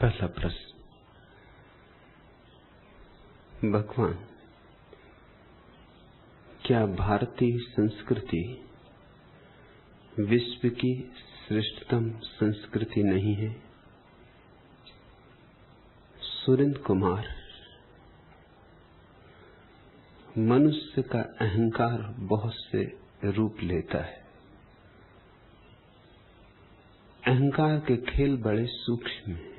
पहला प्रश्न, भगवान, क्या भारतीय संस्कृति विश्व की श्रेष्ठतम संस्कृति नहीं है? सुरेंद्र कुमार, मनुष्य का अहंकार बहुत से रूप लेता है। अहंकार के खेल बड़े सूक्ष्म हैं।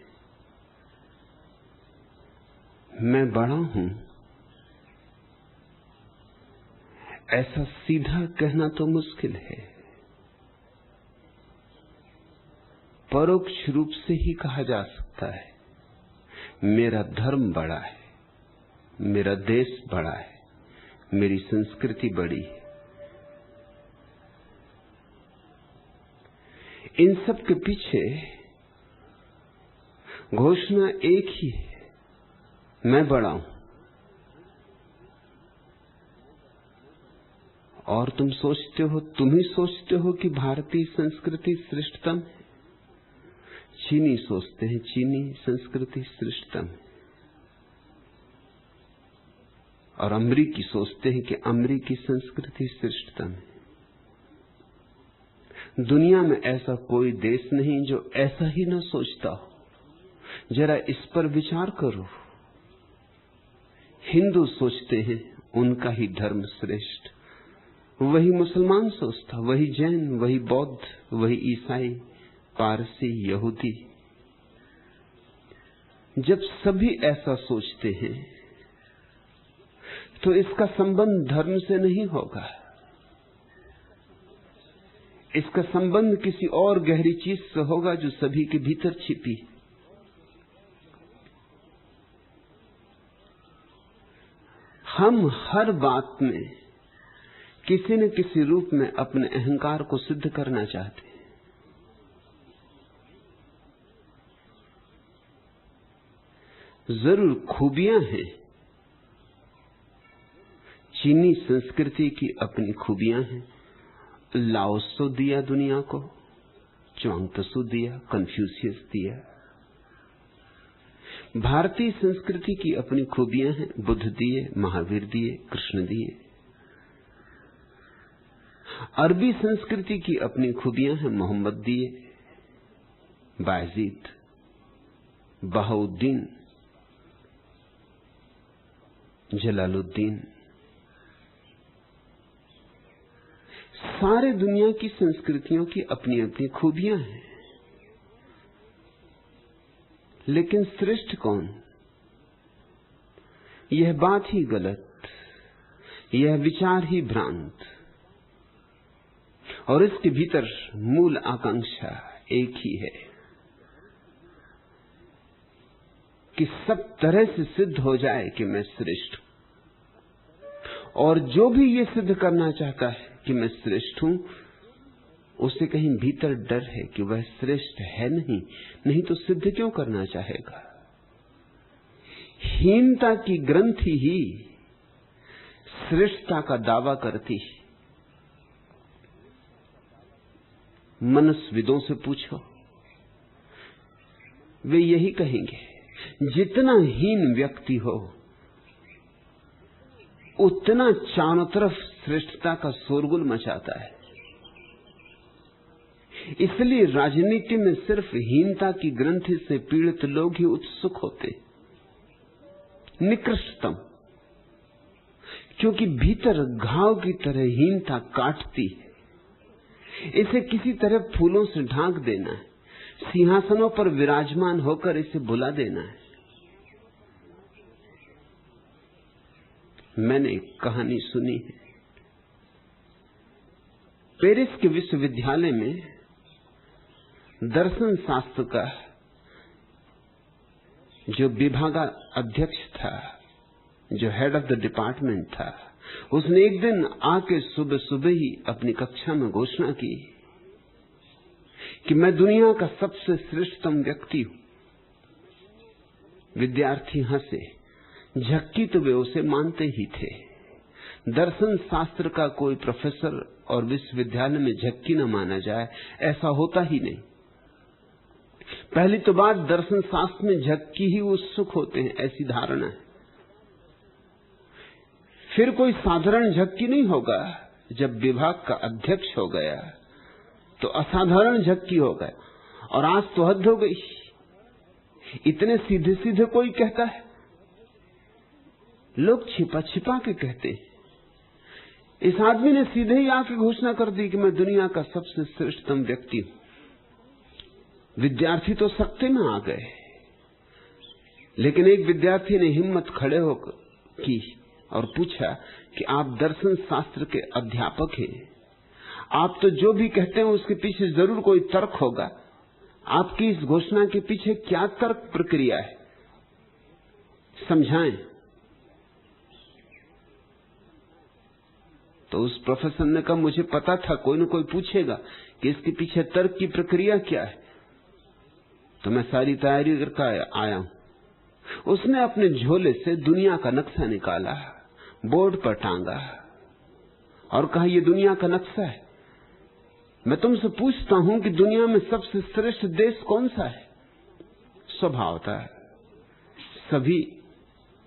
मैं बड़ा हूं, ऐसा सीधा कहना तो मुश्किल है। परोक्ष रूप से ही कहा जा सकता है, मेरा धर्म बड़ा है, मेरा देश बड़ा है, मेरी संस्कृति बड़ी है। इन सब के पीछे घोषणा एक ही है, मैं बड़ा हूं। और तुम ही सोचते हो कि भारतीय संस्कृति श्रेष्ठतम है। चीनी सोचते हैं चीनी संस्कृति श्रेष्ठतम है, और अमरीकी सोचते हैं कि अमरीकी संस्कृति श्रेष्ठतम है। दुनिया में ऐसा कोई देश नहीं जो ऐसा ही न सोचता हो। जरा इस पर विचार करो। हिंदू सोचते हैं उनका ही धर्म श्रेष्ठ, वही मुसलमान सोचता, वही जैन, वही बौद्ध, वही ईसाई, पारसी, यहूदी। जब सभी ऐसा सोचते हैं तो इसका संबंध धर्म से नहीं होगा, इसका संबंध किसी और गहरी चीज से होगा जो सभी के भीतर छिपी। हम हर बात में किसी न किसी रूप में अपने अहंकार को सिद्ध करना चाहते हैं। जरूर खूबियां हैं, चीनी संस्कृति की अपनी खूबियां हैं। लाओत्सो दिया दुनिया को, च्वांग-त्सू दिया, कन्फ्यूशियस दिया। भारतीय संस्कृति की अपनी खूबियां हैं, बुद्ध दिए, महावीर दिए, कृष्ण दिए। अरबी संस्कृति की अपनी खूबियां हैं, मोहम्मद दिए, बायजीद, बहाउद्दीन, जलालुद्दीन। सारे दुनिया की संस्कृतियों की अपनी अपनी खूबियां हैं, लेकिन श्रेष्ठ कौन? यह बात ही गलत, यह विचार ही भ्रांत, और इसके भीतर मूल आकांक्षा एक ही है कि सब तरह से सिद्ध हो जाए कि मैं श्रेष्ठ हूं। और जो भी ये सिद्ध करना चाहता है कि मैं श्रेष्ठ हूं, उसे कहीं भीतर डर है कि वह श्रेष्ठ है नहीं तो सिद्ध क्यों करना चाहेगा। हीनता की ग्रंथि ही श्रेष्ठता का दावा करती है। मनस्विदों से पूछो, वे यही कहेंगे, जितना हीन व्यक्ति हो उतना चारों तरफ श्रेष्ठता का शोरगुल मचाता है। इसलिए राजनीति में सिर्फ हीनता की ग्रंथि से पीड़ित लोग ही उत्सुक होते, निकृष्टतम, क्योंकि भीतर घाव की तरह हीनता काटती है। इसे किसी तरह फूलों से ढांक देना है, सिंहासनों पर विराजमान होकर इसे भुला देना है। मैंने एक कहानी सुनी है। पेरिस के विश्वविद्यालय में दर्शन शास्त्र का जो विभागाध्यक्ष था, जो हेड ऑफ द डिपार्टमेंट था, उसने एक दिन आके सुबह सुबह ही अपनी कक्षा में घोषणा की कि मैं दुनिया का सबसे श्रेष्ठतम व्यक्ति हूं। विद्यार्थी हंसे, झक्की तो वे उसे मानते ही थे। दर्शन शास्त्र का कोई प्रोफेसर और विश्वविद्यालय में झक्की न माना जाए, ऐसा होता ही नहीं। पहली तो बात, दर्शन शास्त्र में झक्की ही उत्सुक होते हैं, ऐसी धारणा है। फिर कोई साधारण झक्की नहीं होगा। जब विभाग का अध्यक्ष हो गया तो असाधारण झक्की हो गया। और आज तो हद हो गई, इतने सीधे सीधे कोई कहता है, लोग छिपा छिपा के कहते हैं। इस आदमी ने सीधे ही आके घोषणा कर दी कि मैं दुनिया का सबसे श्रेष्ठतम व्यक्ति हूं। विद्यार्थी तो सत्ते में आ गए, लेकिन एक विद्यार्थी ने हिम्मत खड़े होकर की और पूछा कि आप दर्शन शास्त्र के अध्यापक हैं, आप तो जो भी कहते हैं उसके पीछे जरूर कोई तर्क होगा। आपकी इस घोषणा के पीछे क्या तर्क प्रक्रिया है, समझाएं। तो उस प्रोफेसर ने कहा, मुझे पता था कोई न कोई पूछेगा कि इसके पीछे तर्क की प्रक्रिया क्या है, तो मैं सारी तैयारी करके आया हूं। उसने अपने झोले से दुनिया का नक्शा निकाला, बोर्ड पर टांगा और कहा, यह दुनिया का नक्शा है। मैं तुमसे पूछता हूं कि दुनिया में सबसे श्रेष्ठ देश कौन सा है? स्वभाव था सभी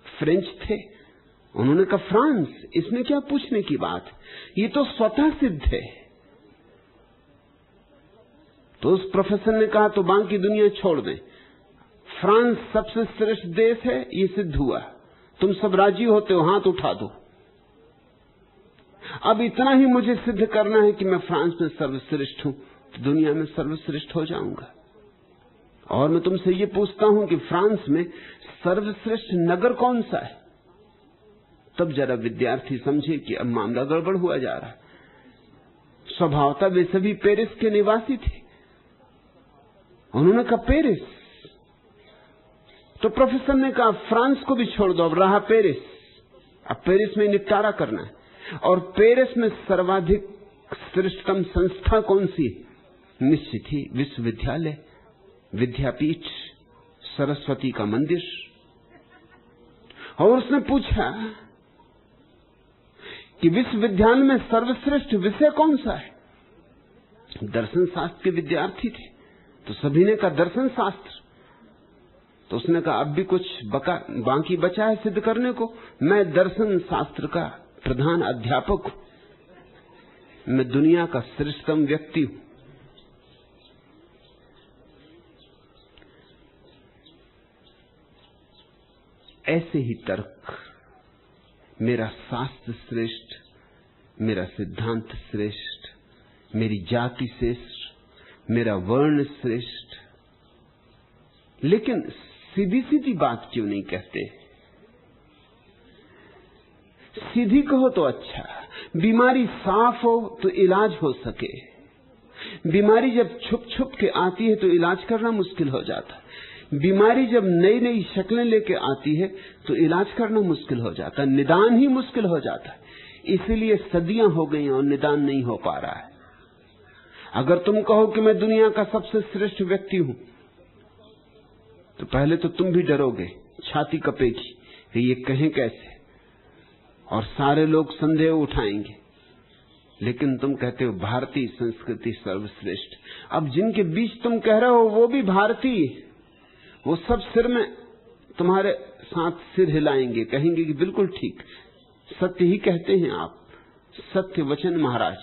फ्रेंच थे। उन्होंने कहा फ्रांस, इसमें क्या पूछने की बात, ये तो स्वतः सिद्ध है। तो उस प्रोफेसर ने कहा, तो बाकी दुनिया छोड़ दें, फ्रांस सबसे श्रेष्ठ देश है, ये सिद्ध हुआ, तुम सब राजी होते हो, हाथ उठा दो। अब इतना ही मुझे सिद्ध करना है कि मैं फ्रांस में सर्वश्रेष्ठ हूं, तो दुनिया में सर्वश्रेष्ठ हो जाऊंगा। और मैं तुमसे ये पूछता हूं कि फ्रांस में सर्वश्रेष्ठ नगर कौन सा है? तब जरा विद्यार्थी समझे कि अब मामला गड़बड़ हुआ जा रहा है। स्वभावतः वे सभी पेरिस के निवासी थे। उन्होंने कहा पेरिस। तो प्रोफेसर ने कहा फ्रांस को भी छोड़ दो, अब रहा पेरिस। अब पेरिस में निपटारा करना है। और पेरिस में सर्वाधिक श्रेष्ठतम संस्था कौन सी? निश्चित ही विश्वविद्यालय, विद्यापीठ, सरस्वती का मंदिर। और उसने पूछा कि विश्वविद्यालय में सर्वश्रेष्ठ विषय कौन सा है? दर्शन शास्त्र के विद्यार्थी थे, तो सभी ने कहा दर्शन शास्त्र। तो उसने कहा अब भी कुछ बाकी बचा है सिद्ध करने को। मैं दर्शन शास्त्र का प्रधान अध्यापक हूं, मैं दुनिया का श्रेष्ठतम व्यक्ति हूं। ऐसे ही तर्क, मेरा शास्त्र श्रेष्ठ, मेरा सिद्धांत श्रेष्ठ, मेरी जाति श्रेष्ठ, मेरा वर्ण श्रेष्ठ। लेकिन सीधी सीधी बात क्यों नहीं कहते? सीधी कहो तो अच्छा, बीमारी साफ हो तो इलाज हो सके। बीमारी जब छुप छुप के आती है तो इलाज करना मुश्किल हो जाता है। बीमारी जब नई नई शक्लें लेके आती है तो इलाज करना मुश्किल हो जाता है, निदान ही मुश्किल हो जाता है। इसीलिए सदियां हो गई और निदान नहीं हो पा रहा है। अगर तुम कहो कि मैं दुनिया का सबसे श्रेष्ठ व्यक्ति हूं, तो पहले तो तुम भी डरोगे, छाती कपेगी कि ये कहें कैसे, और सारे लोग संदेह उठाएंगे। लेकिन तुम कहते हो भारतीय संस्कृति सर्वश्रेष्ठ। अब जिनके बीच तुम कह रहे हो वो भी भारतीय, वो सब सिर में तुम्हारे साथ सिर हिलाएंगे, कहेंगे कि बिल्कुल ठीक, सत्य ही कहते हैं आप, सत्य वचन महाराज।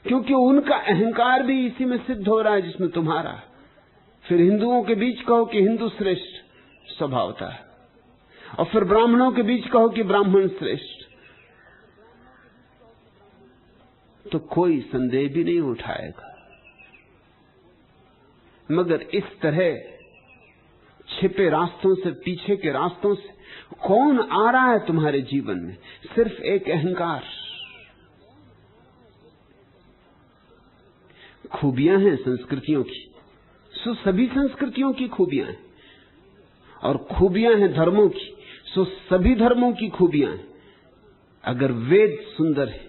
क्योंकि उनका अहंकार भी इसी में सिद्ध हो रहा है जिसमें तुम्हारा। फिर हिंदुओं के बीच कहो कि हिंदू श्रेष्ठ, स्वभावता है, और फिर ब्राह्मणों के बीच कहो कि ब्राह्मण श्रेष्ठ, तो कोई संदेह भी नहीं उठाएगा। मगर इस तरह छिपे रास्तों से, पीछे के रास्तों से कौन आ रहा है तुम्हारे जीवन में? सिर्फ एक अहंकार। खूबियां हैं संस्कृतियों की, सो सभी संस्कृतियों की खूबियां हैं, और खूबियां हैं धर्मों की, सो सभी धर्मों की खूबियां हैं। अगर वेद सुंदर है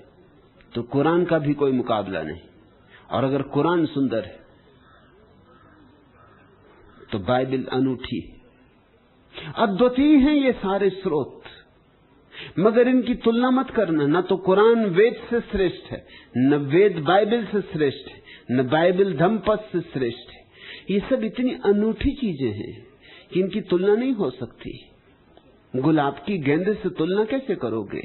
तो कुरान का भी कोई मुकाबला नहीं, और अगर कुरान सुंदर है तो बाइबल अनूठी है। अद्वितीय हैं ये सारे स्रोत। मगर इनकी तुलना मत करना। न तो कुरान वेद से श्रेष्ठ है, न वेद बाइबल से श्रेष्ठ है, न बाइबल धम्मपद से श्रेष्ठ है। ये सब इतनी अनूठी चीजें हैं कि इनकी तुलना नहीं हो सकती। गुलाब की गेंदे से तुलना कैसे करोगे?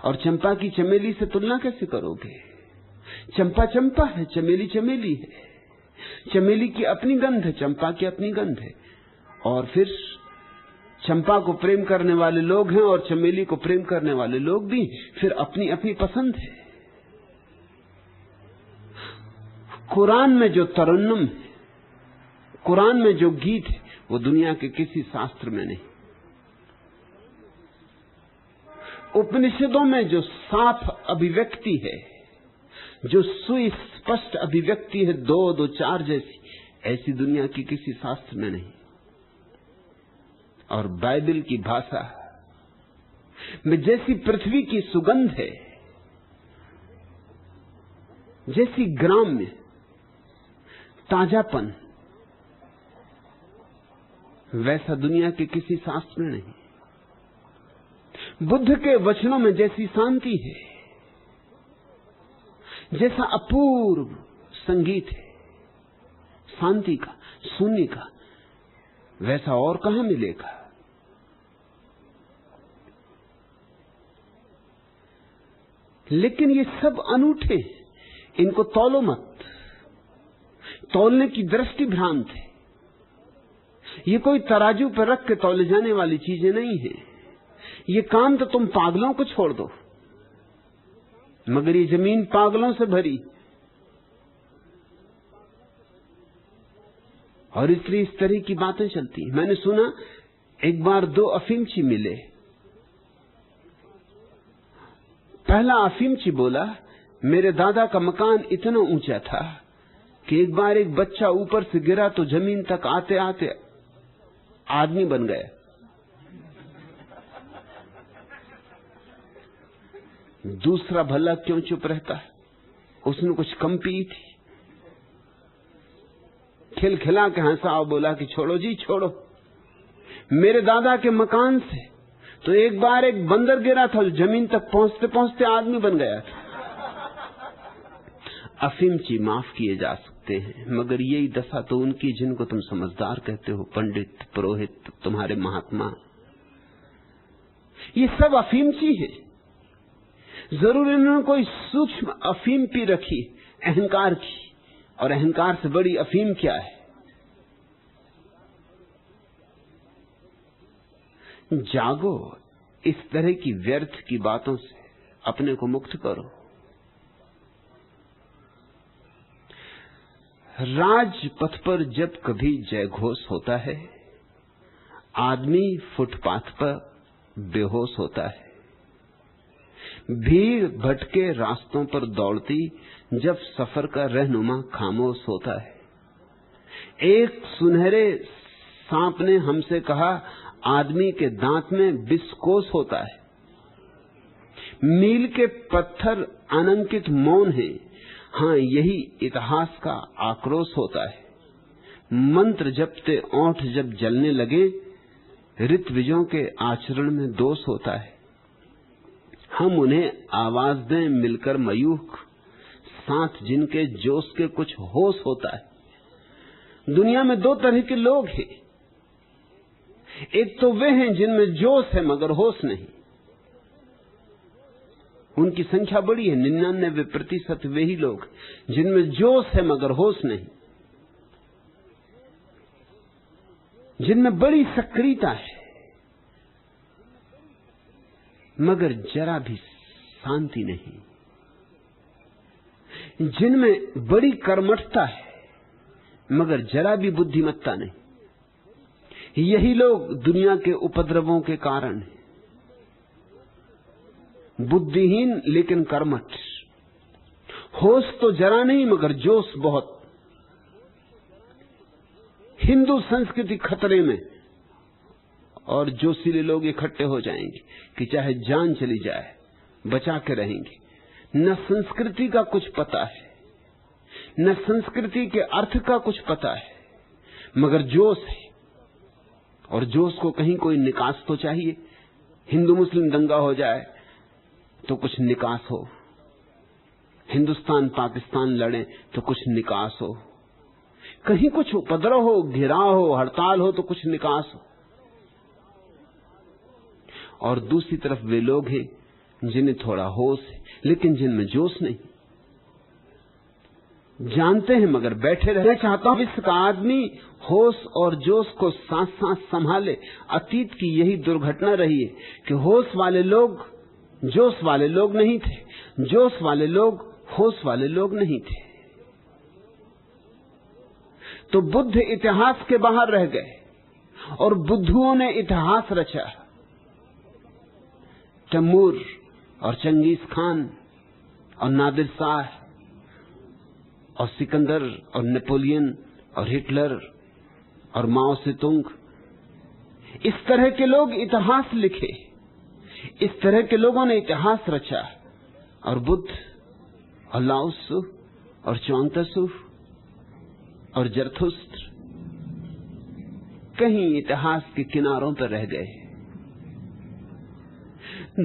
और चंपा की चमेली से तुलना कैसे करोगे? चंपा चंपा है, चमेली चमेली है। चमेली की अपनी गंध है, चंपा की अपनी गंध है। और फिर चंपा को प्रेम करने वाले लोग हैं और चमेली को प्रेम करने वाले लोग भी, फिर अपनी अपनी पसंद है। कुरान में जो तरन्नुम है, कुरान में जो गीत है, वो दुनिया के किसी शास्त्र में नहीं। उपनिषदों में जो साफ अभिव्यक्ति है, जो सुस्पष्ट अभिव्यक्ति है, 2 2 4 जैसी, ऐसी दुनिया की किसी शास्त्र में नहीं। और बाइबल की भाषा में जैसी पृथ्वी की सुगंध है, जैसी ग्राम्य ताजापन, वैसा दुनिया के किसी शास्त्र में नहीं। बुद्ध के वचनों में जैसी शांति है, जैसा अपूर्व संगीत है शांति का, शून्य का, वैसा और कहां मिलेगा? लेकिन ये सब अनूठे, इनको तौलो मत। तौलने की दृष्टि भ्रांत है। ये कोई तराजू पर रख के तौले जाने वाली चीजें नहीं है। ये काम तो तुम पागलों को छोड़ दो, मगर ये जमीन पागलों से भरी, और इसलिए इस तरह की बातें चलती हैं। मैंने सुना एक बार 2 अफीमची मिले। पहला अफीमची बोला, मेरे दादा का मकान इतना ऊंचा था कि एक बार एक बच्चा ऊपर से गिरा तो जमीन तक आते आते आदमी बन गया। दूसरा भला क्यों चुप रहता है? उसने कुछ कम पी थी। खिलखिला के हंसा और बोला कि छोड़ो जी छोड़ो। मेरे दादा के मकान से तो एक बार एक बंदर गिरा था, जमीन तक पहुंचते पहुंचते आदमी बन गया था। अफीमची माफ किए जा सकते हैं, मगर यही दशा तो उनकी जिनको तुम समझदार कहते हो, पंडित, पुरोहित, तुम्हारे महात्मा, ये सब अफीमची है। जरूर इन्होंने कोई सूक्ष्म अफीम पी रखी अहंकार की, और अहंकार से बड़ी अफीम क्या है? जागो, इस तरह की व्यर्थ की बातों से अपने को मुक्त करो। राजपथ पर जब कभी जय घोष होता है, आदमी फुटपाथ पर बेहोश होता है। भीड़ भटके रास्तों पर दौड़ती जब सफर का रहनुमा खामोश होता है। एक सुनहरे सांप ने हमसे कहा, आदमी के दांत में विषकोश होता है। मील के पत्थर अनंकित मौन है। हाँ, यही इतिहास का आक्रोश होता है। मंत्र जपते ओंठ जब जलने लगे, ऋत्विजों के आचरण में दोष होता है। हम उन्हें आवाज दें मिलकर मयूख, साथ जिनके जोश के कुछ होश होता है। दुनिया में 2 तरह के लोग हैं। एक तो वे हैं जिनमें जोश है मगर होश नहीं। उनकी संख्या बड़ी है, 99% वे ही लोग जिनमें जोश है मगर होश नहीं, जिनमें बड़ी सक्रियता है मगर जरा भी शांति नहीं, जिनमें बड़ी कर्मठता है मगर जरा भी बुद्धिमत्ता नहीं। यही लोग दुनिया के उपद्रवों के कारण हैं। बुद्धिहीन लेकिन कर्मठ, होश तो जरा नहीं मगर जोश बहुत। हिंदू संस्कृति खतरे में, और जोशीले लोग इकट्ठे हो जाएंगे कि चाहे जान चली जाए बचा के रहेंगे। न संस्कृति का कुछ पता है, न संस्कृति के अर्थ का कुछ पता है, मगर जोश है। और जोश को कहीं कोई निकास तो चाहिए, हिंदू मुस्लिम दंगा हो जाए तो कुछ निकास हो, हिंदुस्तान पाकिस्तान लड़े तो कुछ निकास हो, कहीं कुछ उपद्रव हो, घिराव हो, हड़ताल हो तो कुछ निकास हो। और दूसरी तरफ वे लोग हैं जिन्हें थोड़ा होश है लेकिन जिनमें जोश नहीं, जानते हैं मगर बैठे रहे। मैं चाहता हूं इसका आदमी होश और जोश को साथ साथ संभाले। अतीत की यही दुर्घटना रही है कि होश वाले लोग जोश वाले लोग नहीं थे, जोश वाले लोग होश वाले लोग नहीं थे। तो बुद्ध इतिहास के बाहर रह गए और बुद्धुओं ने इतिहास रचा। तैमूर और चंगेज खान और नादिर शाह और सिकंदर और नेपोलियन और हिटलर और माओ सेतुंग, इस तरह के लोग इतिहास लिखे, इस तरह के लोगों ने इतिहास रचा। और बुद्ध और लाओ त्सु और च्वांग त्सु और जरथुस्त्र कहीं इतिहास के किनारों पर रह गए।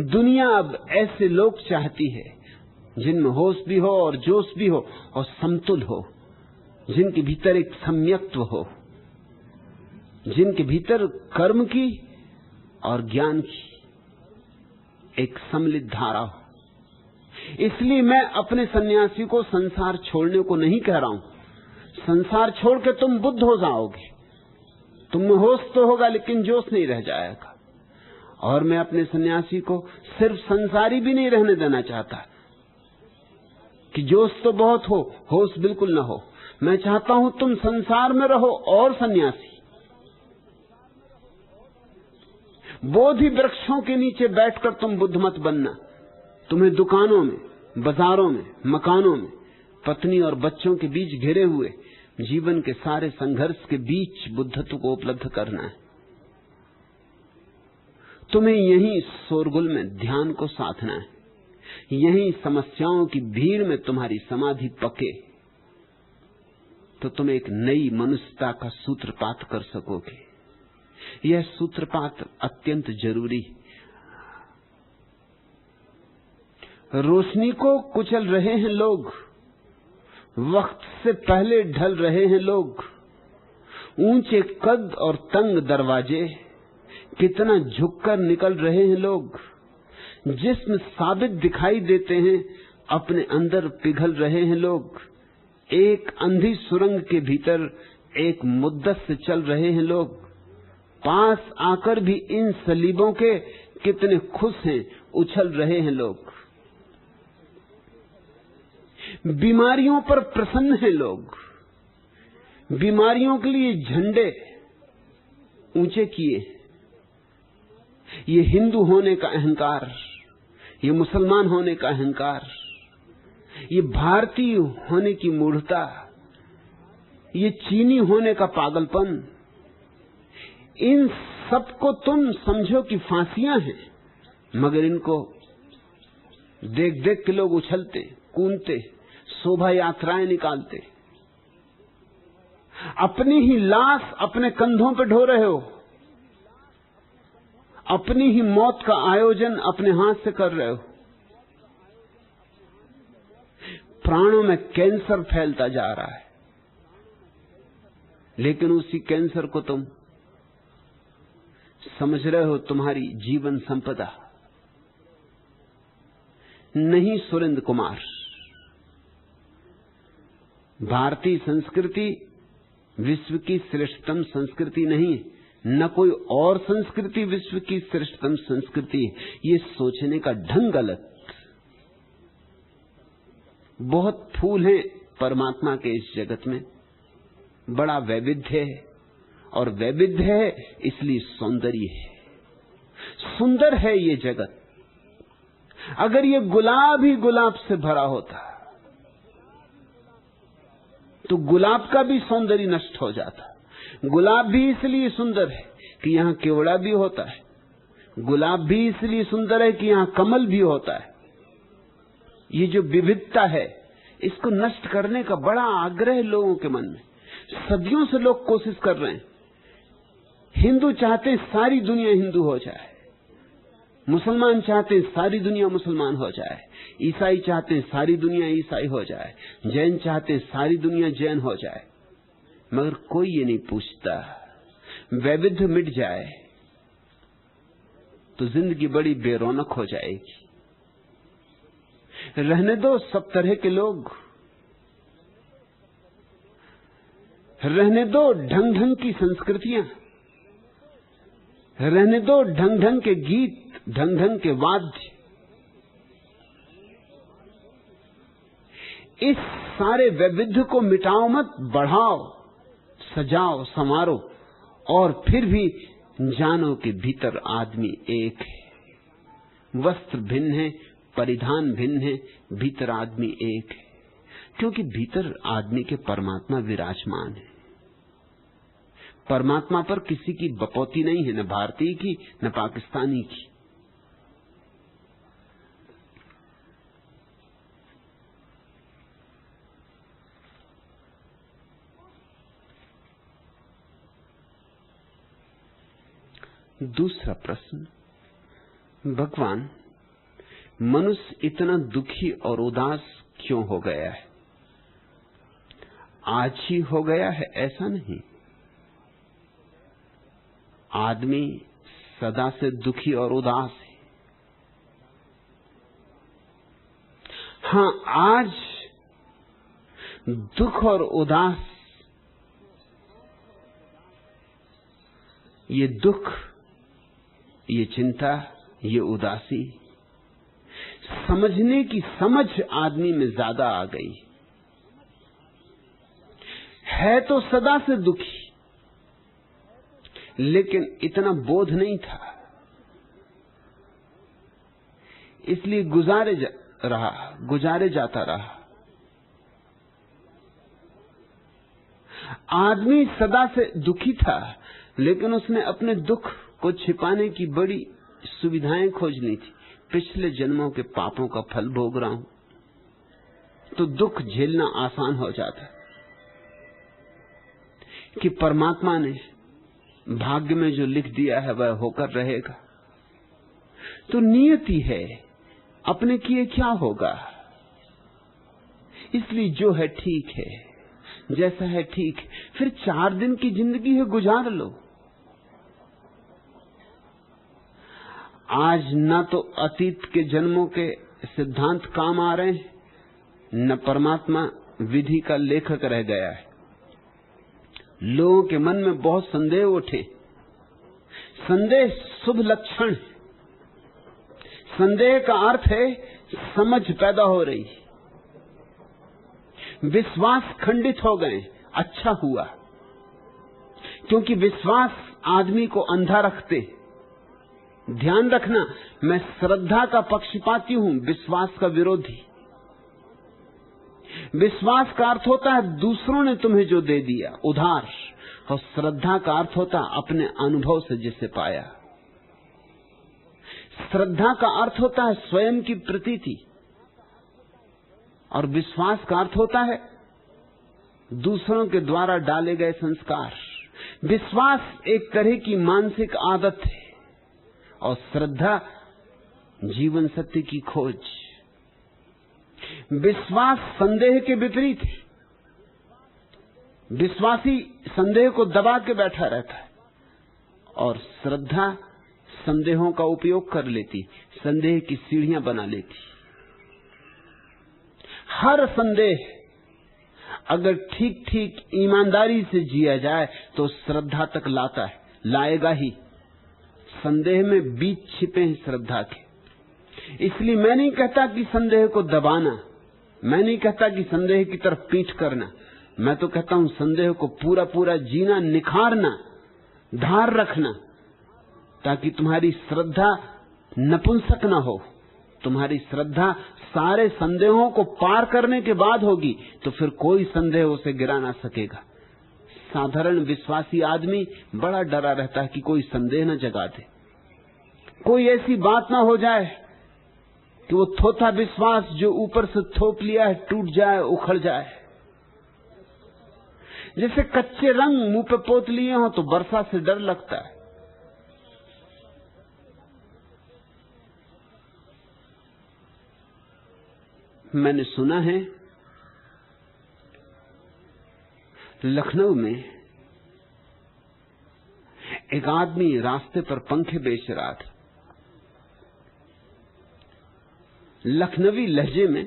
दुनिया अब ऐसे लोग चाहती है जिनमें होश भी हो और जोश भी हो और समतुल हो, जिनके भीतर एक सम्यक्त्व हो, जिनके भीतर कर्म की और ज्ञान की एक सम्मिलित धारा हो। इसलिए मैं अपने सन्यासी को संसार छोड़ने को नहीं कह रहा हूं। संसार छोड़ के तुम बुद्ध हो जाओगे, तुम में होश तो होगा लेकिन जोश नहीं रह जाएगा। और मैं अपने सन्यासी को सिर्फ संसारी भी नहीं रहने देना चाहता कि जोश तो बहुत हो, होश बिल्कुल ना हो। मैं चाहता हूं तुम संसार में रहो और सन्यासी। बोधि वृक्षों के नीचे बैठकर तुम बुद्ध मत बनना। तुम्हें दुकानों में, बाजारों में, मकानों में, पत्नी और बच्चों के बीच घिरे हुए जीवन के सारे संघर्ष के बीच बुद्धत्व को उपलब्ध करना है। तुम्हें यहीं शोरगुल में ध्यान को साधना है, यहीं समस्याओं की भीड़ में तुम्हारी समाधि पके तो तुम एक नई मनुष्यता का सूत्रपात कर सकोगे। यह सूत्रपात अत्यंत जरूरी है। रोशनी को कुचल रहे हैं लोग, वक्त से पहले ढल रहे हैं लोग। ऊंचे कद और तंग दरवाजे कितना झुककर निकल रहे हैं लोग। जिस्म साबित दिखाई देते हैं, अपने अंदर पिघल रहे हैं लोग। एक अंधी सुरंग के भीतर एक मुद्दत से चल रहे हैं लोग। पास आकर भी इन सलीबों के कितने खुश हैं, उछल रहे हैं लोग। बीमारियों पर प्रसन्न हैं लोग, बीमारियों के लिए झंडे ऊंचे किए। ये हिंदू होने का अहंकार, ये मुसलमान होने का अहंकार, ये भारतीय होने की मूढ़ता, ये चीनी होने का पागलपन, इन सबको तुम समझो कि फांसियां हैं, मगर इनको देख देख के लोग उछलते, कूदते, शोभा यात्राएं निकालते। अपनी ही लाश अपने कंधों पर ढो रहे हो, अपनी ही मौत का आयोजन अपने हाथ से कर रहे हो। प्राणों में कैंसर फैलता जा रहा है, लेकिन उसी कैंसर को तुम समझ रहे हो तुम्हारी जीवन संपदा। नहीं सुरेंद्र कुमार, भारतीय संस्कृति विश्व की श्रेष्ठतम संस्कृति नहीं, न कोई और संस्कृति विश्व की श्रेष्ठतम संस्कृति है। ये सोचने का ढंग गलत। बहुत फूल हैं परमात्मा के इस जगत में, बड़ा वैविध्य है, और वैविध्य है इसलिए सौंदर्य है। सुंदर है ये जगत। अगर ये गुलाब ही गुलाब से भरा होता तो गुलाब का भी सौंदर्य नष्ट हो जाता। गुलाब भी इसलिए सुंदर है कि यहां केवड़ा भी होता है, गुलाब भी इसलिए सुंदर है कि यहां कमल भी होता है। ये जो विविधता है, इसको नष्ट करने का बड़ा आग्रह लोगों के मन में। सदियों से लोग कोशिश कर रहे हैं। हिंदू चाहते सारी दुनिया हिंदू हो जाए, मुसलमान चाहते हैं सारी दुनिया मुसलमान हो जाए, ईसाई चाहते हैं सारी दुनिया ईसाई हो जाए, जैन चाहते हैं सारी दुनिया जैन हो जाए, मगर कोई ये नहीं पूछता वैविध्य मिट जाए तो जिंदगी बड़ी बेरौनक हो जाएगी। रहने दो सब तरह के लोग, रहने दो ढंग ढंग की संस्कृतियां, रहने दो ढंग ढंग के गीत, ढंग ढंग के वाद्य। इस सारे वैविध्य को मिटाओ मत, बढ़ाओ, सजाओ, संवारो, और फिर भी जानो कि भीतर आदमी एक है। वस्त्र भिन्न है, परिधान भिन्न है, भीतर आदमी एक है, क्योंकि भीतर आदमी के परमात्मा विराजमान है। परमात्मा पर किसी की बपौती नहीं है, न भारतीय की न पाकिस्तानी की। दूसरा प्रश्न, भगवान, मनुष्य इतना दुखी और उदास क्यों हो गया है? आज ही हो गया है ऐसा नहीं, आदमी सदा से दुखी और उदास है। हां, आज दुख और उदास, ये दुख, ये चिंता, ये उदासी समझने की समझ आदमी में ज्यादा आ गई है। तो सदा से दुखी, लेकिन इतना बोध नहीं था, इसलिए गुजारे जाता रहा। आदमी सदा से दुखी था, लेकिन उसने अपने दुख को छिपाने की बड़ी सुविधाएं खोज ली थी। पिछले जन्मों के पापों का फल भोग रहा हूं, तो दुख झेलना आसान हो जाता कि परमात्मा ने भाग्य में जो लिख दिया है वह होकर रहेगा, तो नियति है, अपने किए क्या होगा। इसलिए जो है ठीक है, जैसा है ठीक है। फिर 4 दिन की जिंदगी है, गुजार लो। आज न तो अतीत के जन्मों के सिद्धांत काम आ रहे हैं, न परमात्मा विधि का लेखक रह गया है। लोगों के मन में बहुत संदेह उठे। संदेह शुभ लक्षण, संदेह का अर्थ है समझ पैदा हो रही। विश्वास खंडित हो गए, अच्छा हुआ, क्योंकि विश्वास आदमी को अंधा रखते। ध्यान रखना, मैं श्रद्धा का पक्षपाती हूं, विश्वास का विरोधी। विश्वास का अर्थ होता है दूसरों ने तुम्हें जो दे दिया, उधार, और श्रद्धा का अर्थ होता है अपने अनुभव से जिसे पाया। श्रद्धा का अर्थ होता है स्वयं की प्रतीति, और विश्वास का अर्थ होता है दूसरों के द्वारा डाले गए संस्कार। विश्वास एक तरह की मानसिक आदत है, और श्रद्धा जीवन सत्य की खोज। विश्वास संदेह के विपरीत है। विश्वासी संदेह को दबा के बैठा रहता है, और श्रद्धा संदेहों का उपयोग कर लेती, संदेह की सीढ़ियां बना लेती। हर संदेह अगर ठीक ठीक ईमानदारी से जिया जाए तो श्रद्धा तक लाता है, लाएगा ही। संदेह में बीज छिपे हैं श्रद्धा के। इसलिए मैं नहीं कहता कि संदेह को दबाना, मैं नहीं कहता कि संदेह की तरफ पीठ करना, मैं तो कहता हूं संदेह को पूरा पूरा जीना, निखारना, धार रखना, ताकि तुम्हारी श्रद्धा नपुंसक न हो। तुम्हारी श्रद्धा सारे संदेहों को पार करने के बाद होगी, तो फिर कोई संदेह उसे गिरा ना सकेगा। साधारण विश्वासी आदमी बड़ा डरा रहता है कि कोई संदेह न जगा दे, कोई ऐसी बात ना हो जाए कि वो थोथा विश्वास जो ऊपर से थोप लिया है टूट जाए, उखड़ जाए। जैसे कच्चे रंग मुंह पे पोत लिए हो तो वर्षा से डर लगता है। मैंने सुना है लखनऊ में एक आदमी रास्ते पर पंखे बेच रहा था। लखनवी लहजे में,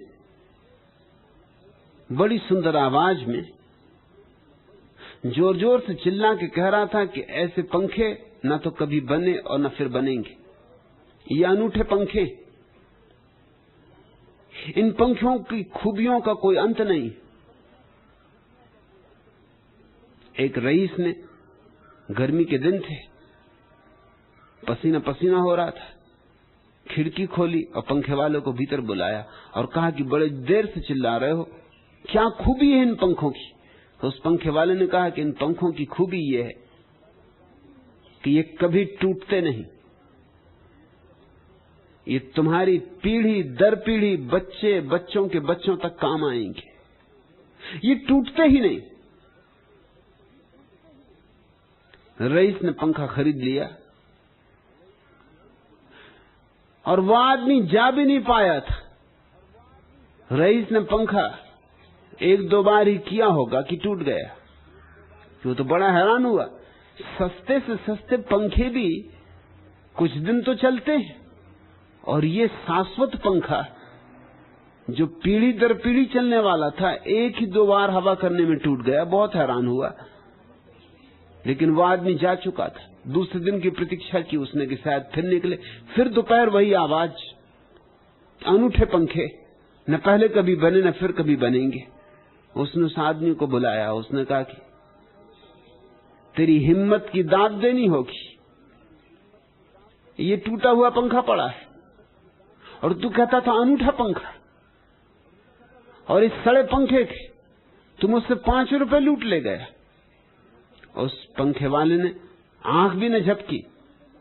बड़ी सुंदर आवाज में जोर जोर से चिल्ला के कह रहा था कि ऐसे पंखे ना तो कभी बने और न फिर बनेंगे। ये अनूठे पंखे, इन पंखों की खूबियों का कोई अंत नहीं। एक रईस ने, गर्मी के दिन थे, पसीना पसीना हो रहा था, खिड़की खोली और पंखे वाले को भीतर बुलाया और कहा कि बड़े देर से चिल्ला रहे हो, क्या खूबी है इन पंखों की? तो उस पंखे वाले ने कहा कि इन पंखों की खूबी यह है कि ये कभी टूटते नहीं। ये तुम्हारी पीढ़ी दर पीढ़ी, बच्चे बच्चों के बच्चों तक काम आएंगे। ये टूटते ही नहीं। रईस ने पंखा खरीद लिया और वह आदमी जा भी नहीं पाया था। रईस ने पंखा एक दो बार ही किया होगा कि टूट गया। वो तो बड़ा हैरान हुआ। सस्ते से सस्ते पंखे भी कुछ दिन तो चलते हैं, और ये शाश्वत पंखा जो पीढ़ी दर पीढ़ी चलने वाला था, एक ही दो बार हवा करने में टूट गया। बहुत हैरान हुआ। लेकिन वो आदमी जा चुका था। दूसरे दिन की प्रतीक्षा की उसने कि शायद फिर निकले। फिर दोपहर वही आवाज, अनूठे पंखे, न पहले कभी बने न फिर कभी बनेंगे। उसने उस आदमी को बुलाया। उसने कहा कि तेरी हिम्मत की दाद देनी होगी। ये टूटा हुआ पंखा पड़ा है और तू कहता था अनूठा पंखा, और इस सड़े पंखे के तुम उससे 5 रुपए लूट ले गया। उस पंखे वाले ने आंख भी न झपकी।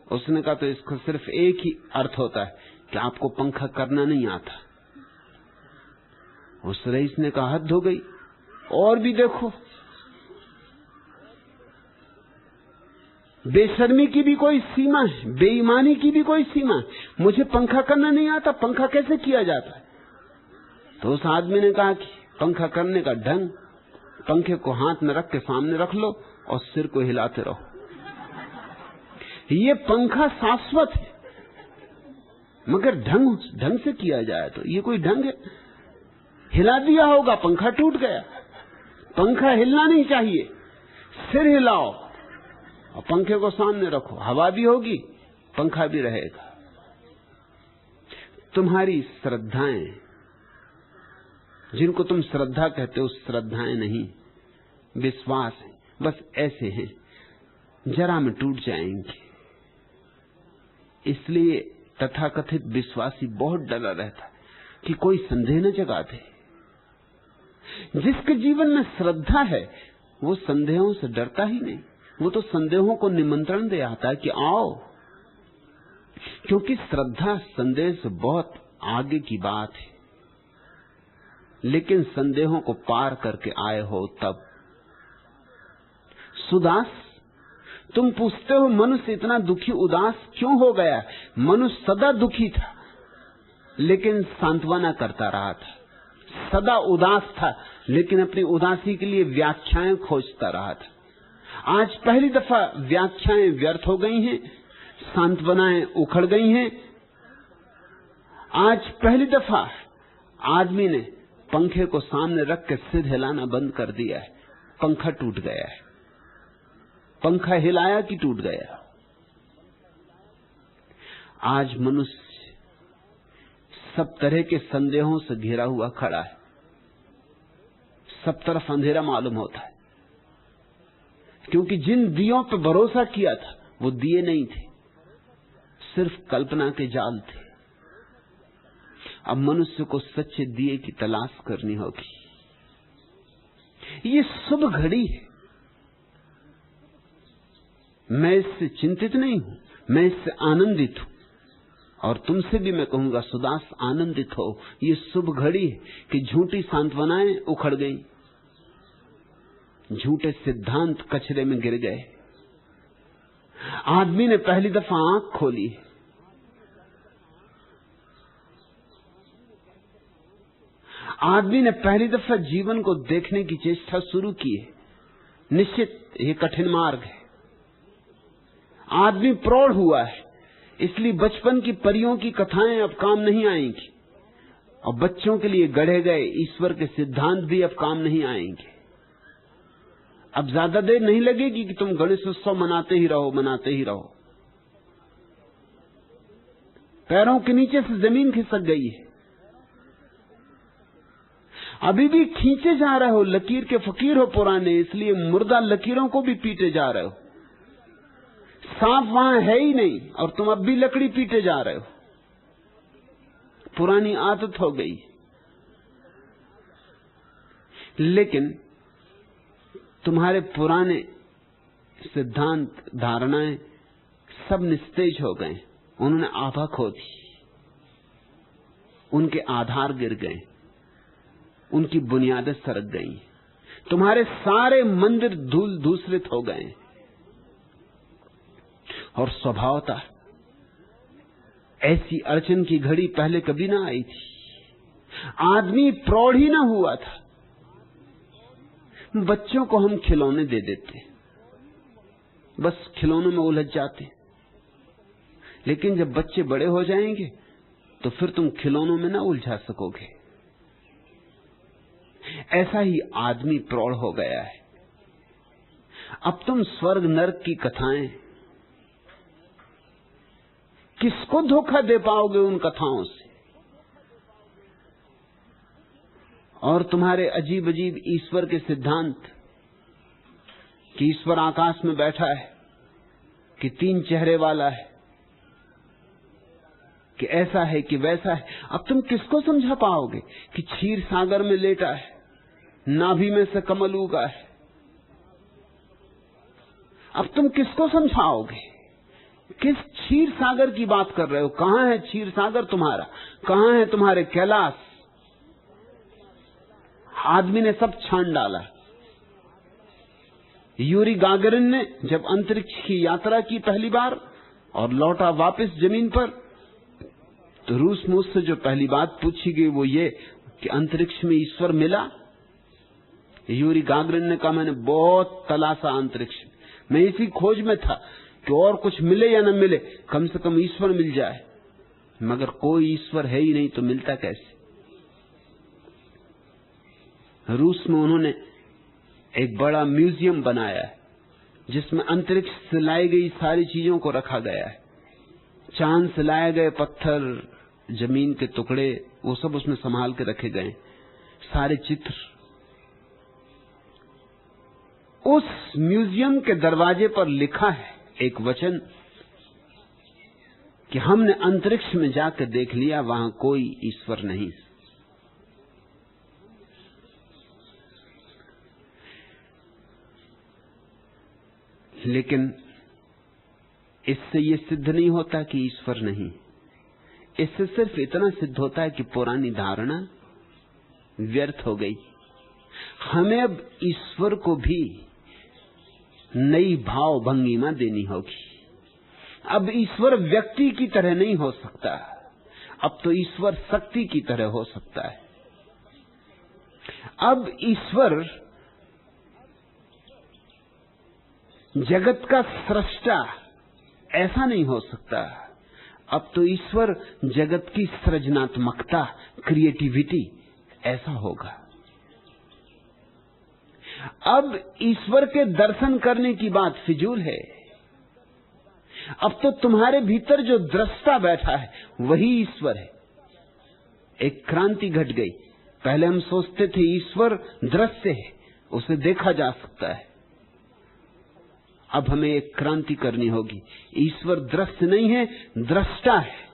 उसने कहा तो इसका सिर्फ एक ही अर्थ होता है कि आपको पंखा करना नहीं आता। उस रईस ने कहा हद हो गई, और भी देखो। बेशर्मी की भी कोई सीमा है, बेईमानी की भी कोई सीमा है। मुझे पंखा करना नहीं आता, पंखा कैसे किया जाता है? तो उस आदमी ने कहा कि पंखा करने का ढंग, पंखे को हाथ में रख के सामने रख लो और सिर को हिलाते रहो। ये पंखा शाश्वत है, मगर ढंग से किया जाए तो ये कोई ढंग है? हिला दिया होगा, पंखा टूट गया। पंखा हिलना नहीं चाहिए। सिर हिलाओ और पंखे को सामने रखो, हवा भी होगी, पंखा भी रहेगा। तुम्हारी श्रद्धाएं, जिनको तुम श्रद्धा कहते हो, श्रद्धाएं नहीं, विश्वास है, बस ऐसे हैं, जरा में टूट जाएंगे। इसलिए तथाकथित विश्वासी बहुत डरा रहता है कि कोई संदेह न जगा दे। जिसके जीवन में श्रद्धा है वो संदेहों से डरता ही नहीं। वो तो संदेहों को निमंत्रण दे आता है कि आओ, क्योंकि श्रद्धा संदेह से बहुत आगे की बात है। लेकिन संदेहों को पार करके आए हो तब। सुदास, तुम पूछते हो मनुष्य इतना दुखी उदास क्यों हो गया? मनुष्य सदा दुखी था लेकिन सांत्वना करता रहा था, सदा उदास था लेकिन अपनी उदासी के लिए व्याख्याएं खोजता रहा था। आज पहली दफा व्याख्याएं व्यर्थ हो गई हैं, सांत्वनाएं उखड़ गई हैं। आज पहली दफा आदमी ने पंखे को सामने रख के सिर हिलाना बंद कर दिया है। पंखा टूट गया है। पंखा हिलाया कि टूट गया? आज मनुष्य सब तरह के संदेहों से घिरा हुआ खड़ा है। सब तरफ अंधेरा मालूम होता है, क्योंकि जिन दियों पर भरोसा किया था वो दिए नहीं थे, सिर्फ कल्पना के जाल थे। अब मनुष्य को सच्चे दिए की तलाश करनी होगी। ये शुभ घड़ी है। मैं इससे चिंतित नहीं हूं, मैं इससे आनंदित हूं। और तुमसे भी मैं कहूंगा सुदास, आनंदित हो। ये शुभ घड़ी है कि झूठी सांत्वनाएं उखड़ गई, झूठे सिद्धांत कचरे में गिर गए। आदमी ने पहली दफा आंख खोली है। आदमी ने पहली दफा जीवन को देखने की चेष्टा शुरू की है। निश्चित ये कठिन मार्ग है। आदमी प्रौढ़ हुआ है, इसलिए बचपन की परियों की कथाएं अब काम नहीं आएंगी, और बच्चों के लिए गढ़े गए ईश्वर के सिद्धांत भी अब काम नहीं आएंगे। अब ज्यादा देर नहीं लगेगी कि तुम गणेश उत्सव मनाते ही रहो। पैरों के नीचे से जमीन खिसक गई है। अभी भी खींचे जा रहे हो, लकीर के फकीर हो पुराने, इसलिए मुर्दा लकीरों को भी पीटे जा रहे हो। सांप वहां है ही नहीं और तुम अब भी लकड़ी पीटे जा रहे हो। पुरानी आदत हो गई। लेकिन तुम्हारे पुराने सिद्धांत, धारणाएं सब निस्तेज हो गए। उन्होंने आभा खो दी, उनके आधार गिर गए, उनकी बुनियादें सरक गई। तुम्हारे सारे मंदिर धूल धूसरित हो गए। और स्वभावतः ऐसी अड़चन की घड़ी पहले कभी ना आई थी। आदमी प्रौढ़ ही ना हुआ था। बच्चों को हम खिलौने दे देते, बस खिलौनों में उलझ जाते। लेकिन जब बच्चे बड़े हो जाएंगे तो फिर तुम खिलौनों में ना उलझा सकोगे। ऐसा ही आदमी प्रौढ़ हो गया है। अब तुम स्वर्ग नरक की कथाएं, किसको धोखा दे पाओगे उन कथाओं से? और तुम्हारे अजीब अजीब ईश्वर के सिद्धांत कि ईश्वर आकाश में बैठा है, कि 3 चेहरे वाला है, कि ऐसा है कि वैसा है। अब तुम किसको समझा पाओगे कि क्षीर सागर में लेटा है, नाभि में से कमल उगा है? अब तुम किसको समझाओगे? किस क्षीर सागर की बात कर रहे हो? कहां है क्षीर सागर तुम्हारा? कहां है तुम्हारे कैलाश? आदमी ने सब छान डाला। यूरी गागरिन ने जब अंतरिक्ष की यात्रा की पहली बार और लौटा वापस जमीन पर, तो रूस मुझसे जो पहली बात पूछी गई वो ये कि अंतरिक्ष में ईश्वर मिला? यूरी गागरिन ने कहा, मैंने बहुत तलाशा अंतरिक्ष, मैं इसी खोज में था कि और कुछ मिले या न मिले, कम से कम ईश्वर मिल जाए। मगर कोई ईश्वर है ही नहीं, तो मिलता कैसे? रूस में उन्होंने एक बड़ा म्यूजियम बनाया है जिसमें अंतरिक्ष से लाई गई सारी चीजों को रखा गया है। चांद से लाए गए पत्थर, जमीन के टुकड़े, वो सब उसमें संभाल के रखे गए, सारे चित्र। उस म्यूजियम के दरवाजे पर लिखा है एक वचन कि हमने अंतरिक्ष में जाकर देख लिया, वहां कोई ईश्वर नहीं। लेकिन इससे यह सिद्ध नहीं होता कि ईश्वर नहीं। इससे सिर्फ इतना सिद्ध होता है कि पुरानी धारणा व्यर्थ हो गई। हमें अब ईश्वर को भी नई भाव भंगिमा देनी होगी। अब ईश्वर व्यक्ति की तरह नहीं हो सकता, अब तो ईश्वर शक्ति की तरह हो सकता है। अब ईश्वर जगत का सृष्टा ऐसा नहीं हो सकता, अब तो ईश्वर जगत की सृजनात्मकता, क्रिएटिविटी ऐसा होगा। अब ईश्वर के दर्शन करने की बात फिजूल है। अब तो तुम्हारे भीतर जो दृष्टा बैठा है वही ईश्वर है। एक क्रांति घट गई। पहले हम सोचते थे ईश्वर दृश्य है, उसे देखा जा सकता है। अब हमें एक क्रांति करनी होगी। ईश्वर दृश्य नहीं है, दृष्टा है।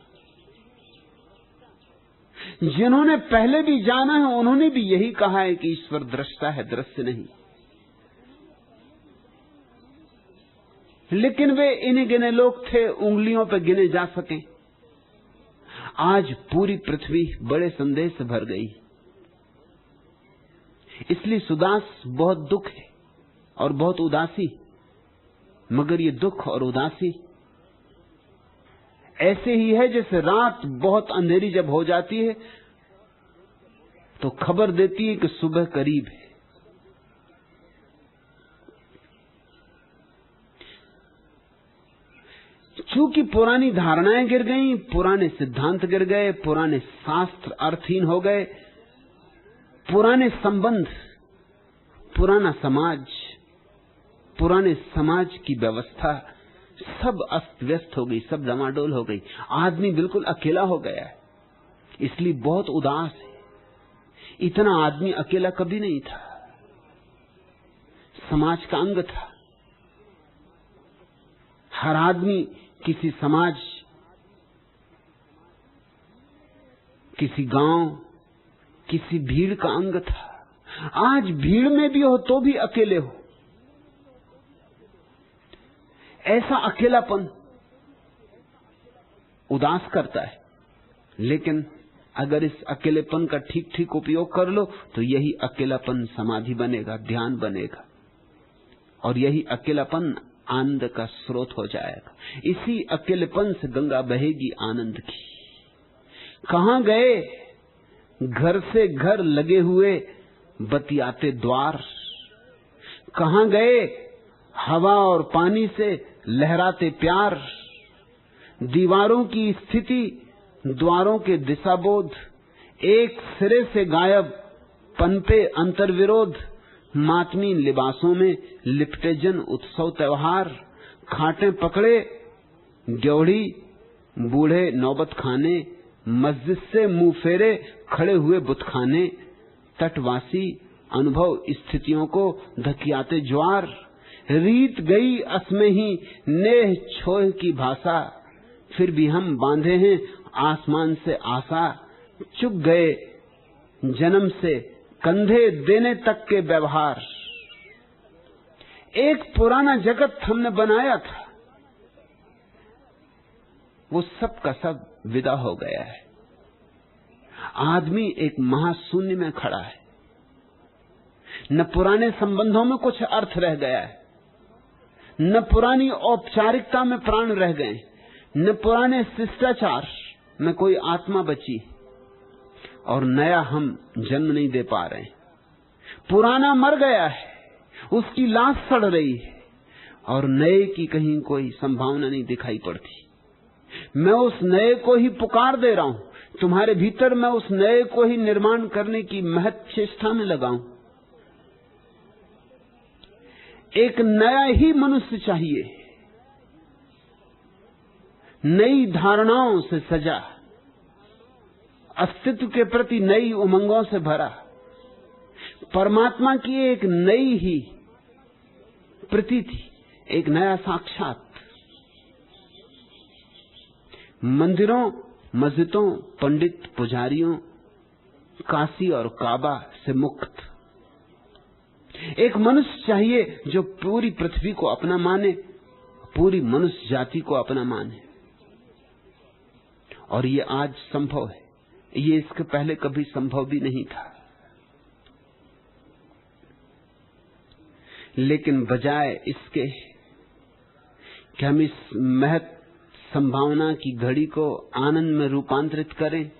जिन्होंने पहले भी जाना है उन्होंने भी यही कहा है कि ईश्वर दृष्टा है, दृश्य नहीं। लेकिन वे इन्हीं गिने लोग थे, उंगलियों पर गिने जा सके। आज पूरी पृथ्वी बड़े संदेह से भर गई। इसलिए सुदास बहुत दुख है और बहुत उदासी। मगर ये दुख और उदासी ऐसे ही है जैसे रात बहुत अंधेरी जब हो जाती है तो खबर देती है कि सुबह करीब है। चूंकि पुरानी धारणाएं गिर गईं, पुराने सिद्धांत गिर गए, पुराने शास्त्र अर्थहीन हो गए, पुराने संबंध, पुराना समाज, पुराने समाज की व्यवस्था सब अस्त व्यस्त हो गई, सब डमाडोल हो गई। आदमी बिल्कुल अकेला हो गया है, इसलिए बहुत उदास है। इतना आदमी अकेला कभी नहीं था, समाज का अंग था। हर आदमी किसी समाज, किसी गांव, किसी भीड़ का अंग था। आज भीड़ में भी हो तो भी अकेले हो। ऐसा अकेलापन उदास करता है, लेकिन अगर इस अकेलेपन का ठीक ठीक उपयोग कर लो तो यही अकेलापन समाधि बनेगा, ध्यान बनेगा, और यही अकेलापन आनंद का स्रोत हो जाएगा। इसी अकेलेपन से गंगा बहेगी आनंद की। कहां गए घर से घर लगे हुए बतियाते द्वार? कहां गए हवा और पानी से लहराते प्यार? दीवारों की स्थिति, द्वारों के दिशाबोध, एक सिरे से गायब, पनपे अंतर्विरोध। मातमी लिबासों में लिपटे जन उत्सव त्योहार, खाटे पकड़े ड्योढ़ी, बूढ़े नौबत खाने, मस्जिद से मुंह फेरे खड़े हुए बुतखाने। तटवासी अनुभव स्थितियों को धकियाते ज्वार, रीत गई असमें ही नेह छोह की भाषा। फिर भी हम बांधे हैं आसमान से आशा, चुक गए जन्म से कंधे देने तक के व्यवहार। एक पुराना जगत हमने बनाया था, वो सब का सब विदा हो गया है। आदमी एक महाशून्य में खड़ा है। न पुराने संबंधों में कुछ अर्थ रह गया है, न पुरानी औपचारिकता में प्राण रह गए, न पुराने शिष्टाचार में कोई आत्मा बची, और नया हम जन्म नहीं दे पा रहे। पुराना मर गया है, उसकी लाश सड़ रही है, और नए की कहीं कोई संभावना नहीं दिखाई पड़ती। मैं उस नए को ही पुकार दे रहा हूं। तुम्हारे भीतर मैं उस नए को ही निर्माण करने की महत चेष्टा में लगा हूं। एक नया ही मनुष्य चाहिए, नई धारणाओं से सजा, अस्तित्व के प्रति नई उमंगों से भरा, परमात्मा की एक नई ही प्रतीति, एक नया साक्षात। मंदिरों, मस्जिदों, पंडित पुजारियों, काशी और काबा से मुक्त एक मनुष्य चाहिए जो पूरी पृथ्वी को अपना माने, पूरी मनुष्य जाति को अपना माने। और ये आज संभव है, ये इसके पहले कभी संभव भी नहीं था। लेकिन बजाय इसके कि हम इस महत संभावना की घड़ी को आनंद में रूपांतरित करें,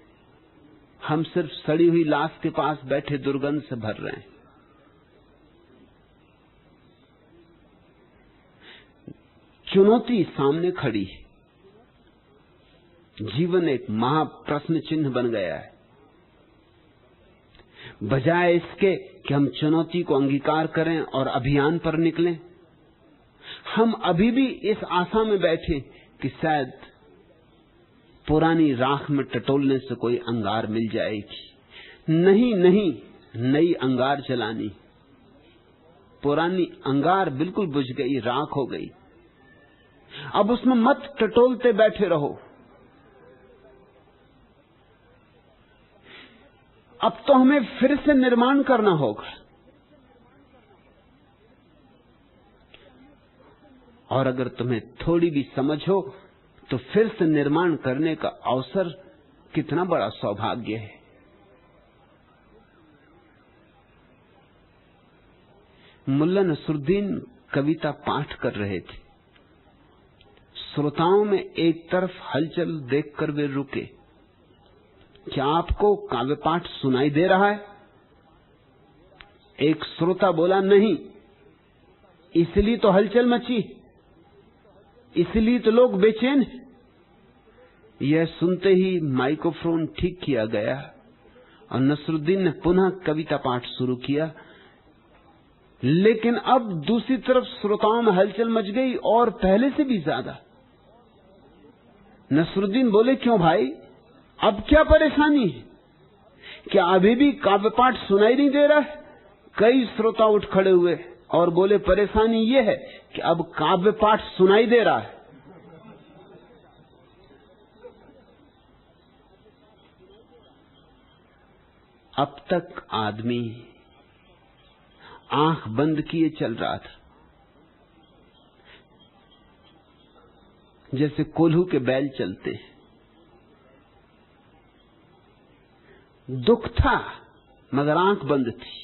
हम सिर्फ सड़ी हुई लाश के पास बैठे दुर्गंध से भर रहे हैं। चुनौती सामने खड़ी है। जीवन एक महाप्रश्न चिन्ह बन गया है। बजाय इसके कि हम चुनौती को अंगीकार करें और अभियान पर निकलें, हम अभी भी इस आशा में बैठे कि शायद पुरानी राख में टटोलने से कोई अंगार मिल जाएगी। नहीं नहीं, नई अंगार जलानी। पुरानी अंगार बिल्कुल बुझ गई, राख हो गई। अब उसमें मत टटोलते बैठे रहो। अब तो हमें फिर से निर्माण करना होगा। और अगर तुम्हें थोड़ी भी समझ हो तो फिर से निर्माण करने का अवसर कितना बड़ा सौभाग्य है। मुल्ला नसरुद्दीन कविता पाठ कर रहे थे। श्रोताओं में एक तरफ हलचल देखकर वे रुके। क्या आपको काव्य पाठ सुनाई दे रहा है? एक श्रोता बोला, नहीं, इसलिए तो हलचल मची, इसलिए तो लोग बेचैन हैं। यह सुनते ही माइक्रोफोन ठीक किया गया और नसरुद्दीन ने पुनः कविता पाठ शुरू किया। लेकिन अब दूसरी तरफ श्रोताओं में हलचल मच गई और पहले से भी ज्यादा। नसरुद्दीन बोले, क्यों भाई, अब क्या परेशानी है? क्या अभी भी काव्य पाठ सुनाई नहीं दे रहा है? कई श्रोता उठ खड़े हुए और बोले, परेशानी यह है कि अब काव्य पाठ सुनाई दे रहा है। अब तक आदमी आंख बंद किए चल रहा था, जैसे कोल्हू के बैल चलते हैं। दुख था मगर आंख बंद थी।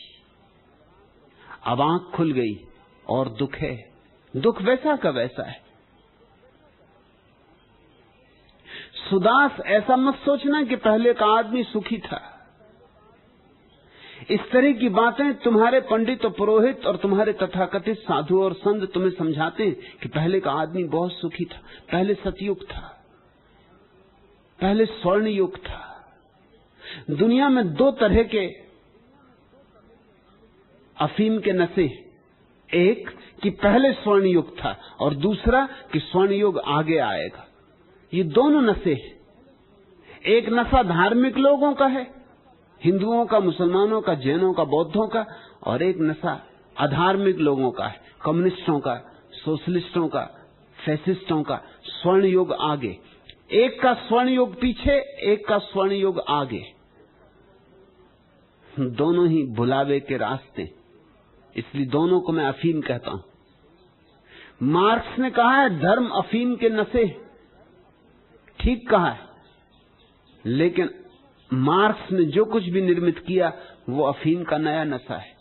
अब आंख खुल गई और दुख है। दुख वैसा का वैसा है। सुदास, ऐसा मत सोचना कि पहले का आदमी सुखी था। इस तरह की बातें तुम्हारे पंडित और पुरोहित और तुम्हारे तथाकथित साधु और संत तुम्हें समझाते हैं कि पहले का आदमी बहुत सुखी था, पहले सतयुग था, पहले स्वर्ण युग था। दुनिया में दो तरह के अफीम के नशे, एक कि पहले स्वर्ण युग था और दूसरा कि स्वर्ण युग आगे आएगा। ये दोनों नशे हैं। एक नशा धार्मिक लोगों का है, हिंदुओं का, मुसलमानों का, जैनों का, बौद्धों का, और एक नशा अधार्मिक लोगों का है, कम्युनिस्टों का, सोशलिस्टों का, फैसिस्टों का। स्वर्ण युग आगे, एक का स्वर्ण युग पीछे, एक का स्वर्ण युग आगे। दोनों ही भुलावे के रास्ते, इसलिए दोनों को मैं अफीम कहता हूं। मार्क्स ने कहा है धर्म अफीम के नशे, ठीक कहा है, लेकिन मार्क्स ने जो कुछ भी निर्मित किया वो अफीम का नया नशा है।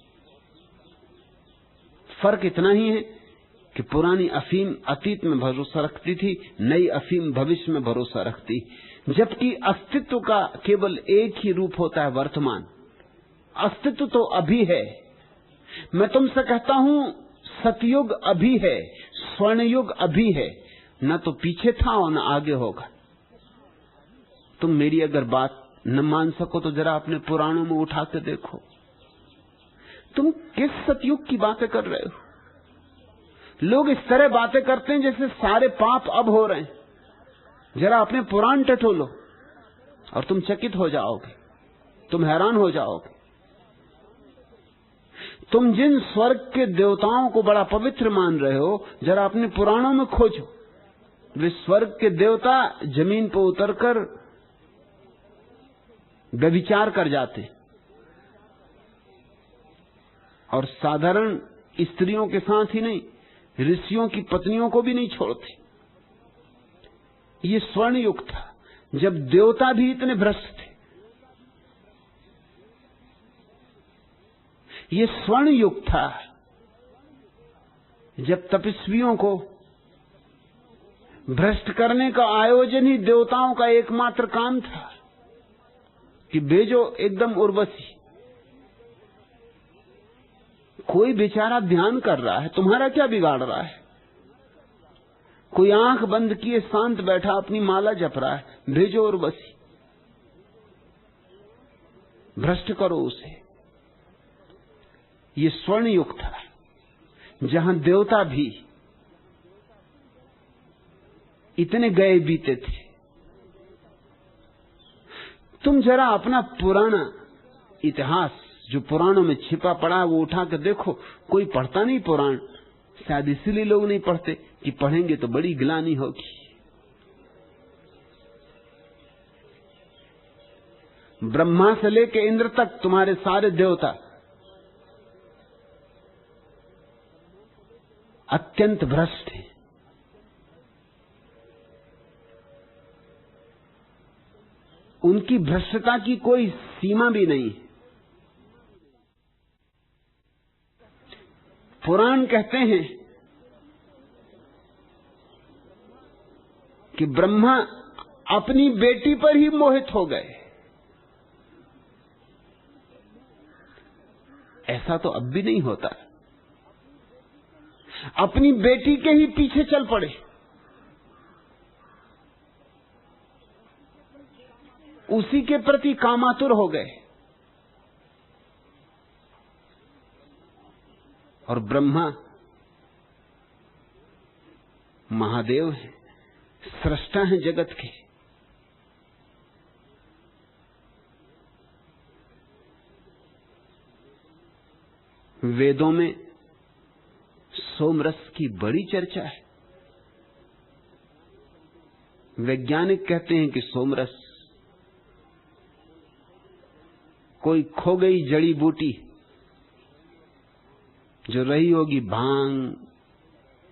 फर्क इतना ही है कि पुरानी अफीम अतीत में भरोसा रखती थी, नई अफीम भविष्य में भरोसा रखती। जबकि अस्तित्व का केवल एक ही रूप होता है, वर्तमान। अस्तित्व तो अभी है। मैं तुमसे कहता हूं सतयुग अभी है, स्वर्णयुग अभी है, न तो पीछे था और न आगे होगा। तुम मेरी अगर बात न मान सको तो जरा अपने पुराणों में उठा के देखो, तुम किस सतयुग की बातें कर रहे हो? लोग इस तरह बातें करते हैं जैसे सारे पाप अब हो रहे हैं। जरा अपने पुराण टटोलो और तुम चकित हो जाओगे, तुम हैरान हो जाओगे। तुम जिन स्वर्ग के देवताओं को बड़ा पवित्र मान रहे हो, जरा अपने पुराणों में खोजो। वे स्वर्ग के देवता जमीन पर उतरकर व्यभिचार कर जाते और साधारण स्त्रियों के साथ ही नहीं, ऋषियों की पत्नियों को भी नहीं छोड़ते। ये स्वर्ण युग था जब देवता भी इतने भ्रष्ट थे। ये स्वर्ण युग था जब तपस्वियों को भ्रष्ट करने का आयोजन ही देवताओं का एकमात्र काम था कि भेजो एकदम उर्वशी। कोई बेचारा ध्यान कर रहा है, तुम्हारा क्या बिगाड़ रहा है? कोई आंख बंद किए शांत बैठा अपनी माला जप रहा है, भेजो उर्वशी, भ्रष्ट करो उसे। ये स्वर्ण युग था जहां देवता भी इतने गए बीते थे। तुम जरा अपना पुराना इतिहास जो पुराणों में छिपा पड़ा है वो उठा कर देखो। कोई पढ़ता नहीं पुराण, शायद इसीलिए लोग नहीं पढ़ते कि पढ़ेंगे तो बड़ी गिलानी होगी। ब्रह्मा से लेकर इंद्र तक तुम्हारे सारे देवता अत्यंत भ्रष्ट हैं। उनकी भ्रष्टता की कोई सीमा भी नहीं। पुराण कहते हैं कि ब्रह्मा अपनी बेटी पर ही मोहित हो गए। ऐसा तो अब भी नहीं होता। अपनी बेटी के ही पीछे चल पड़े, उसी के प्रति कामातुर हो गए। और ब्रह्मा महादेव है, सृष्टा है जगत के। वेदों में सोमरस की बड़ी चर्चा है। वैज्ञानिक कहते हैं कि सोमरस कोई खो गई जड़ी बूटी जो रही होगी भांग,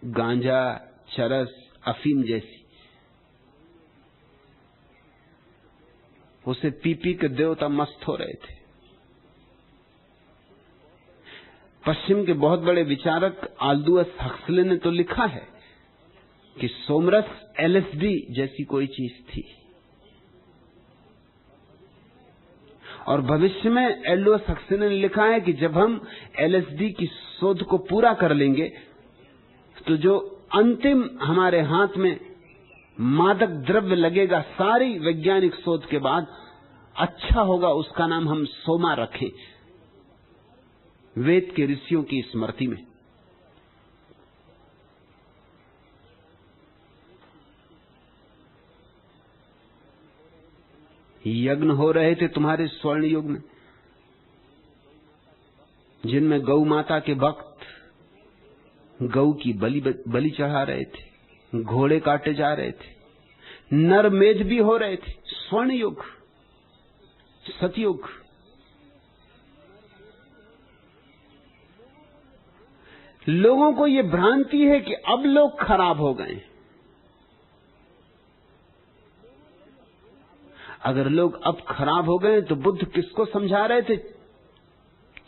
गांजा, चरस, अफीम जैसी, उसे पी पी के देवता मस्त हो रहे थे। पश्चिम के बहुत बड़े विचारक आल्दुअस हक्सले ने तो लिखा है कि सोमरस एलएसडी जैसी कोई चीज थी। और भविष्य में एल्डोस हक्सले ने लिखा है कि जब हम एलएसडी की शोध को पूरा कर लेंगे तो जो अंतिम हमारे हाथ में मादक द्रव्य लगेगा सारी वैज्ञानिक शोध के बाद, अच्छा होगा उसका नाम हम सोमा रखें, वेद के ऋषियों की स्मृति में। यज्ञ हो रहे थे तुम्हारे स्वर्ण युग में, जिनमें गौ माता के भक्त गौ की बलि चढ़ा रहे थे, घोड़े काटे जा रहे थे, नरमेध भी हो रहे थे। स्वर्ण युग, सतयुग। लोगों को यह भ्रांति है कि अब लोग खराब हो गए। अगर लोग अब खराब हो गए तो बुद्ध किसको समझा रहे थे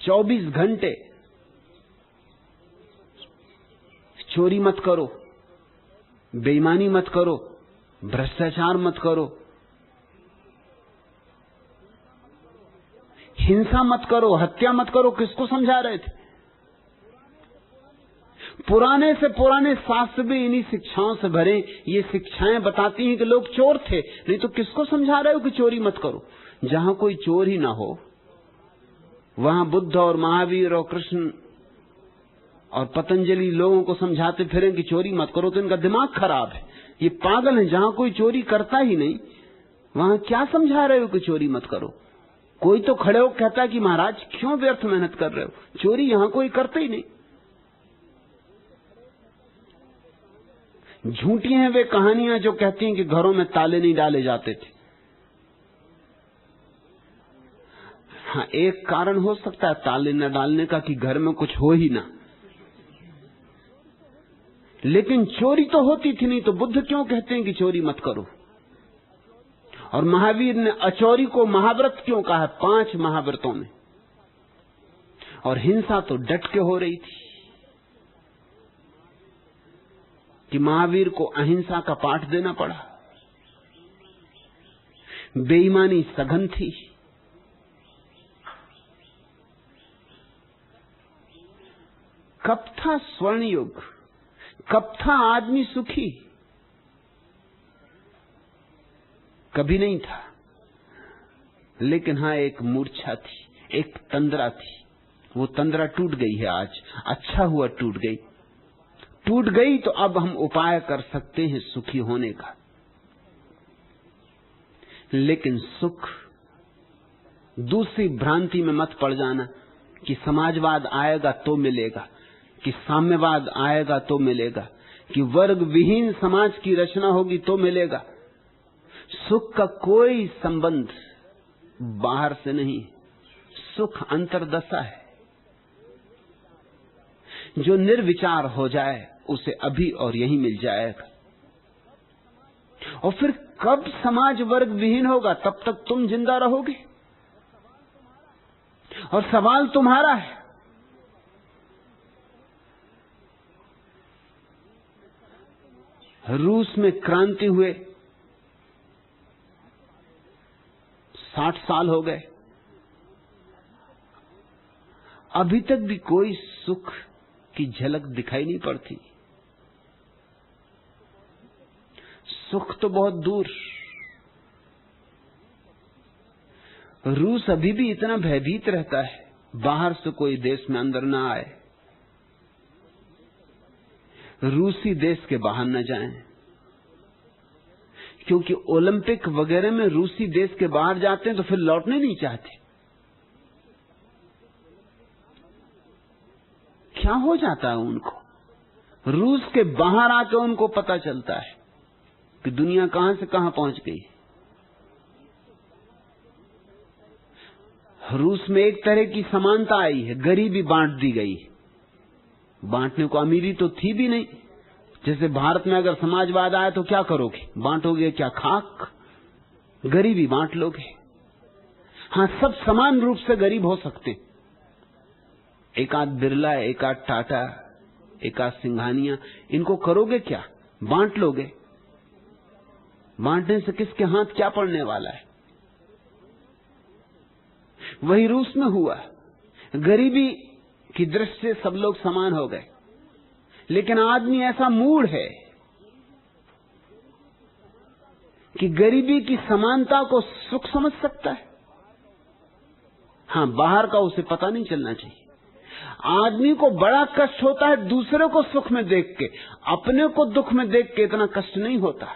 24 घंटे चोरी मत करो, बेईमानी मत करो, भ्रष्टाचार मत करो, हिंसा मत करो, हत्या मत करो, किसको समझा रहे थे? पुराने से पुराने शास्त्र भी इन्हीं शिक्षाओं से भरे। ये शिक्षाएं बताती हैं कि लोग चोर थे, नहीं तो किसको समझा रहे हो कि चोरी मत करो? जहां कोई चोर ही ना हो वहां बुद्ध और महावीर और कृष्ण और पतंजलि लोगों को समझाते फिरें कि चोरी मत करो, तो इनका दिमाग खराब है, ये पागल है। जहां कोई चोरी करता ही नहीं वहां क्या समझा रहे हो कि चोरी मत करो? कोई तो खड़े हो कहता है कि महाराज क्यों व्यर्थ मेहनत कर रहे हो, चोरी यहां कोई करता ही नहीं। झूठी हैं वे कहानियां जो कहती हैं कि घरों में ताले नहीं डाले जाते थे। हाँ, एक कारण हो सकता है ताले न डालने का कि घर में कुछ हो ही ना, लेकिन चोरी तो होती थी नहीं। तो बुद्ध क्यों कहते हैं कि चोरी मत करो? और महावीर ने अचोरी को महाव्रत क्यों कहा है 5 महाव्रतों में? और हिंसा तो डट के हो रही थी कि महावीर को अहिंसा का पाठ देना पड़ा। बेईमानी सघन थी। कब था स्वर्ण युग? कब था आदमी सुखी? कभी नहीं था। लेकिन हां, एक मूर्छा थी, एक तंद्रा थी। वो तंद्रा टूट गई है आज। अच्छा हुआ टूट गई। टूट गई तो अब हम उपाय कर सकते हैं सुखी होने का। लेकिन सुख, दूसरी भ्रांति में मत पड़ जाना कि समाजवाद आएगा तो मिलेगा, कि साम्यवाद आएगा तो मिलेगा, कि वर्ग विहीन समाज की रचना होगी तो मिलेगा। सुख का कोई संबंध बाहर से नहीं, सुख अंतर्दशा है। जो निर्विचार हो जाए उसे अभी और यहीं मिल जाएगा। और फिर कब समाज वर्ग विहीन होगा तब तक तुम जिंदा रहोगे, और सवाल तुम्हारा है। रूस में क्रांति हुए 60 साल हो गए। अभी तक भी कोई सुख की झलक दिखाई नहीं पड़ती। सुख तो बहुत दूर। रूस अभी भी इतना भयभीत रहता है, बाहर से कोई देश में अंदर ना आए, रूसी देश के बाहर न जाएं, क्योंकि ओलंपिक वगैरह में रूसी देश के बाहर जाते हैं तो फिर लौटने नहीं चाहते। क्या हो जाता है उनको? रूस के बाहर आकर उनको पता चलता है कि दुनिया कहां से कहां पहुंच गई। रूस में एक तरह की समानता आई है, गरीबी बांट दी गई। बांटने को अमीरी तो थी भी नहीं। जैसे भारत में अगर समाजवाद आया तो क्या करोगे? बांटोगे क्या? खाक। गरीबी बांट लोगे। हां, सब समान रूप से गरीब हो सकते। एक आध बिरला, एक आध टाटा, एक आध सिंघानिया, इनको करोगे क्या? बांट लोगे। बांटने से किसके हाथ क्या पड़ने वाला है? वही रूस में हुआ। गरीबी की दृष्टि से सब लोग समान हो गए, लेकिन आदमी ऐसा मूढ़ है कि गरीबी की समानता को सुख समझ सकता है। हां, बाहर का उसे पता नहीं चलना चाहिए। आदमी को बड़ा कष्ट होता है दूसरे को सुख में देख के, अपने को दुख में देख के इतना कष्ट नहीं होता।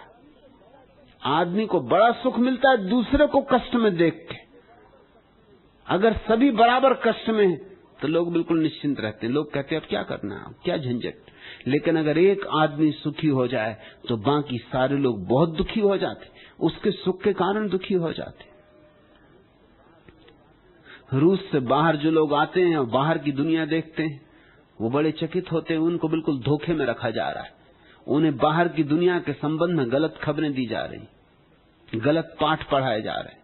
आदमी को बड़ा सुख मिलता है दूसरे को कष्ट में देख के। अगर सभी बराबर कष्ट में हैं तो लोग बिल्कुल निश्चिंत रहते हैं। लोग कहते हैं अब क्या करना है, क्या झंझट। लेकिन अगर एक आदमी सुखी हो जाए तो बाकी सारे लोग बहुत दुखी हो जाते, उसके सुख के कारण दुखी हो जाते। रूस से बाहर जो लोग आते हैं और बाहर की दुनिया देखते हैं, वो बड़े चकित होते हैं। उनको बिल्कुल धोखे में रखा जा रहा है। उन्हें बाहर की दुनिया के संबंध में गलत खबरें दी जा रही, गलत पाठ पढ़ाए जा रहे हैं।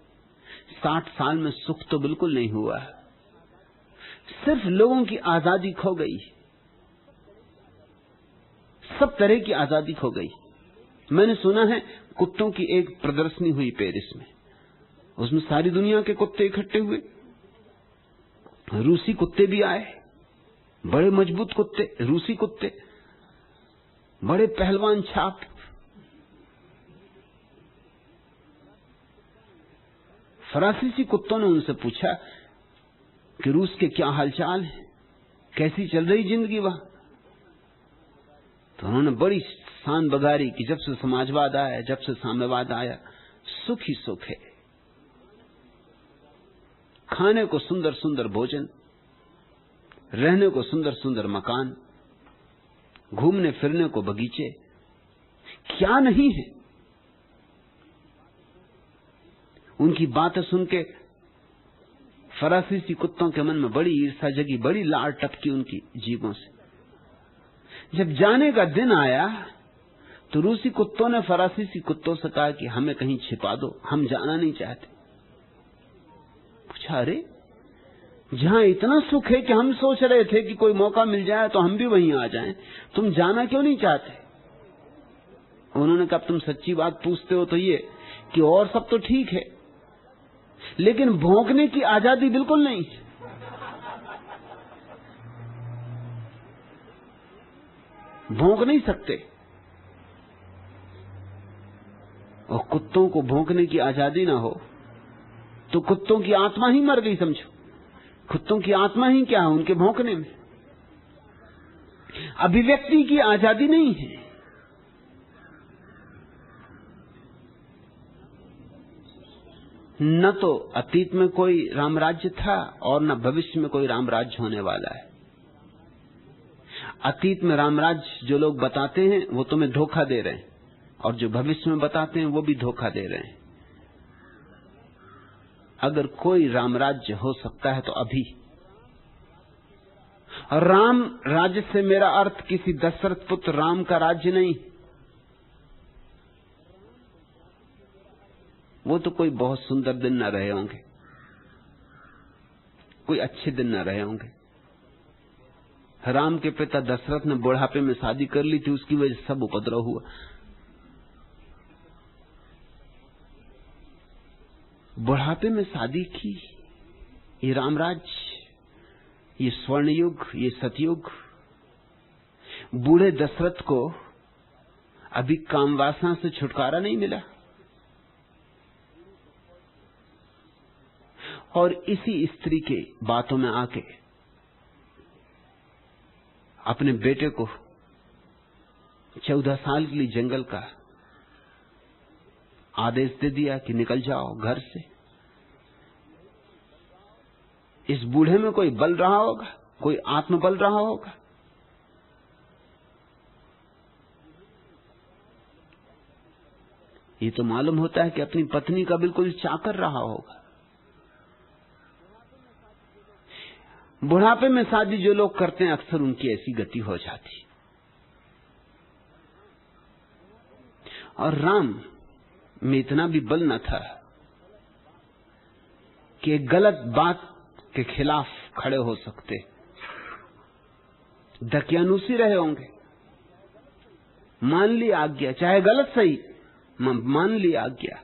60 साल में सुख तो बिल्कुल नहीं हुआ, सिर्फ लोगों की आजादी खो गई। सब तरह की आजादी खो गई। मैंने सुना है कुत्तों की एक प्रदर्शनी हुई पेरिस में, उसमें सारी दुनिया के कुत्ते इकट्ठे हुए। रूसी कुत्ते भी आए, बड़े मजबूत कुत्ते, रूसी कुत्ते, बड़े पहलवान छाप। फ्रांसीसी कुत्तों ने उनसे पूछा कि रूस के क्या हालचाल है, कैसी चल रही जिंदगी वहां। तो उन्होंने बड़ी शान बगारी कि जब से समाजवाद आया, जब से साम्यवाद आया, सुख ही सुख है। खाने को सुंदर सुंदर भोजन, रहने को सुंदर सुंदर मकान, घूमने फिरने को बगीचे, क्या नहीं है। उनकी बातें सुन के फ्रांसीसी कुत्तों के मन में बड़ी ईर्ष्या जगी, बड़ी लार टपकी उनकी जीभों से। जब जाने का दिन आया तो रूसी कुत्तों ने फ्रांसीसी कुत्तों से कहा कि हमें कहीं छिपा दो, हम जाना नहीं चाहते। पूछा, अरे जहां इतना सुख है कि हम सोच रहे थे कि कोई मौका मिल जाए तो हम भी वहीं आ जाएं, तुम जाना क्यों नहीं चाहते? उन्होंने कहा, तुम सच्ची बात पूछते हो तो ये कि और सब तो ठीक है, लेकिन भौंकने की आजादी बिल्कुल नहीं। भौंक नहीं सकते, और कुत्तों को भौंकने की आजादी ना हो तो कुत्तों की आत्मा ही मर गई समझो। कुत्तों की आत्मा ही क्या है उनके भौंकने में? अभिव्यक्ति की आजादी नहीं है। न तो अतीत में कोई रामराज्य था और न भविष्य में कोई रामराज्य होने वाला है। अतीत में रामराज्य जो लोग बताते हैं वो तुम्हें धोखा दे रहे हैं, और जो भविष्य में बताते हैं वो भी धोखा दे रहे हैं। अगर कोई रामराज्य हो सकता है तो अभी। राम राज्य से मेरा अर्थ किसी दशरथ पुत्र राम का राज्य नहीं। वो तो कोई बहुत सुंदर दिन न रहे होंगे, कोई अच्छे दिन न रहे होंगे। राम के पिता दशरथ ने बुढ़ापे में शादी कर ली थी, उसकी वजह से सब उपद्रव हुआ। बुढ़ापे में शादी की, ये रामराज्य, ये स्वर्ण युग, ये सतयुग। बूढ़े दशरथ को अभी कामवासना से छुटकारा नहीं मिला, और इसी स्त्री के बातों में आके अपने बेटे को 14 साल के लिए जंगल का आदेश दे दिया कि निकल जाओ घर से। इस बूढ़े में कोई बल रहा होगा, कोई आत्मबल रहा होगा। ये तो मालूम होता है कि अपनी पत्नी का बिल्कुल चाकर रहा होगा। बुढ़ापे में शादी जो लोग करते हैं अक्सर उनकी ऐसी गति हो जाती। और राम में इतना भी बल न था कि गलत बात के खिलाफ खड़े हो सकते। दकियानूसी रहे होंगे, मान ली आज्ञा, चाहे गलत सही मान ली आज्ञा।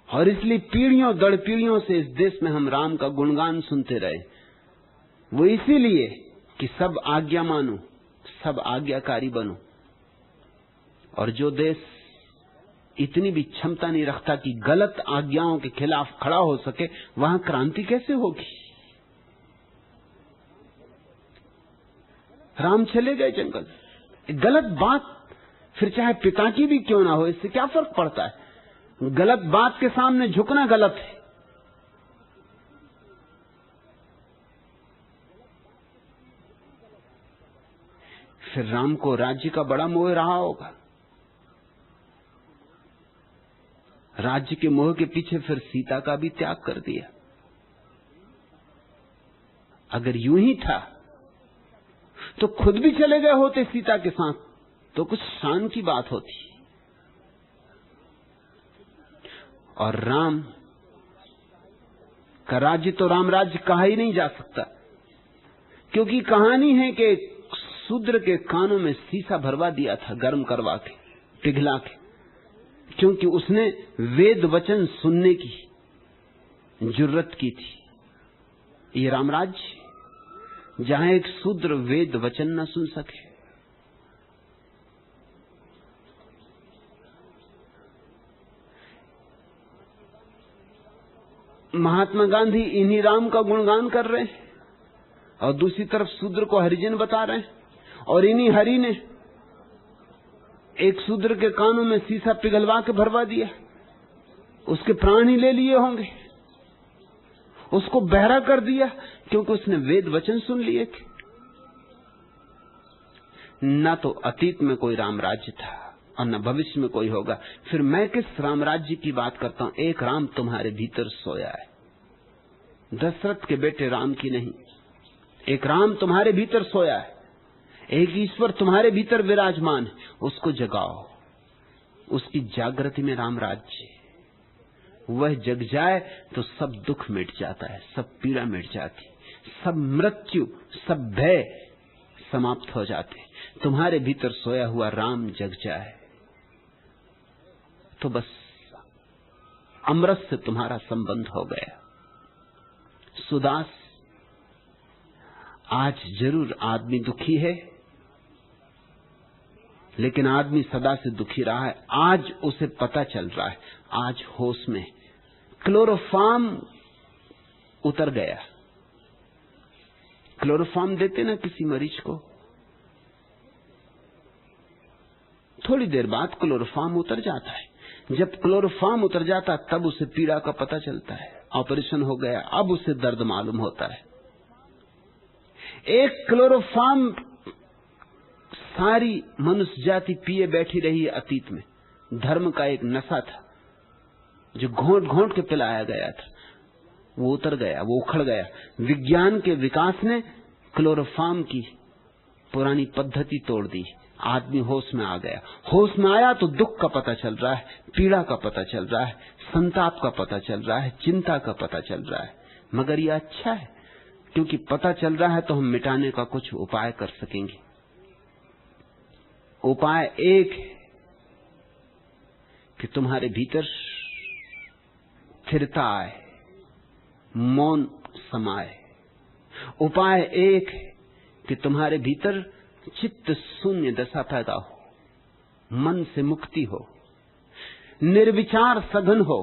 और इसलिए पीढ़ियों दर पीढ़ियों से इस देश में हम राम का गुणगान सुनते रहे। वो इसीलिए कि सब आज्ञा मानो, सब आज्ञाकारी बनो। और जो देश इतनी भी क्षमता नहीं रखता कि गलत आज्ञाओं के खिलाफ खड़ा हो सके, वहां क्रांति कैसे होगी? राम चले गए जंगल, गलत बात फिर चाहे पिता की भी क्यों ना हो, इससे क्या फर्क पड़ता है? गलत बात के सामने झुकना गलत है। फिर राम को राज्य का बड़ा मोह रहा होगा। राज्य के मोह के पीछे फिर सीता का भी त्याग कर दिया। अगर यूं ही था तो खुद भी चले गए होते सीता के साथ, तो कुछ शान की बात होती। और राम का राज्य तो राम राज्य कहा ही नहीं जा सकता, क्योंकि कहानी है कि शूद्र के कानों में शीशा भरवा दिया था, गर्म करवा के, पिघला के, क्योंकि उसने वेद वचन सुनने की जुर्रत की थी। ये रामराज्य जहां एक शूद्र वेद वचन न सुन सके। महात्मा गांधी इन्हीं राम का गुणगान कर रहे हैं और दूसरी तरफ शूद्र को हरिजन बता रहे हैं। और इन्हीं हरि ने एक शूद्र के कानों में शीशा पिघलवा के भरवा दिया, उसके प्राण ही ले लिए होंगे, उसको बहरा कर दिया, क्योंकि उसने वेद वचन सुन लिए थे। न तो अतीत में कोई राम राज्य था और न भविष्य में कोई होगा। फिर मैं किस राम राज्य की बात करता हूं? एक राम तुम्हारे भीतर सोया है, दशरथ के बेटे राम की नहीं। एक राम तुम्हारे भीतर सोया है, एक ईश्वर तुम्हारे भीतर विराजमान है, उसको जगाओ। उसकी जागृति में राम राज्य, वह जग जाए तो सब दुख मिट जाता है, सब पीड़ा मिट जाती, सब मृत्यु, सब भय समाप्त हो जाते। तुम्हारे भीतर सोया हुआ राम जग जाए तो बस अमृत से तुम्हारा संबंध हो गया। सुदास, आज जरूर आदमी दुखी है, लेकिन आदमी सदा से दुखी रहा है। आज उसे पता चल रहा है, आज होश में। क्लोरोफॉर्म उतर गया। क्लोरोफॉर्म देते ना किसी मरीज को, थोड़ी देर बाद क्लोरोफॉर्म उतर जाता है। जब क्लोरोफॉर्म उतर जाता तब उसे पीड़ा का पता चलता है। ऑपरेशन हो गया, अब उसे दर्द मालूम होता है। एक क्लोरोफॉर्म सारी मनुष्य जाति पिए बैठी रही है। अतीत में धर्म का एक नशा था जो घोंट घोंट के पिलाया गया था, वो उतर गया, वो उखड़ गया। विज्ञान के विकास ने क्लोरोफॉर्म की पुरानी पद्धति तोड़ दी। आदमी होश में आ गया। होश में आया तो दुख का पता चल रहा है, पीड़ा का पता चल रहा है, संताप का पता चल रहा है, चिंता का पता चल रहा है। मगर यह अच्छा है, क्योंकि पता चल रहा है तो हम मिटाने का कुछ उपाय कर सकेंगे। उपाय एक है कि तुम्हारे भीतर स्थिरता आए, मौन समाए, उपाय एक है कि तुम्हारे भीतर चित्त शून्य दशा पैदा हो, मन से मुक्ति हो, निर्विचार सघन हो।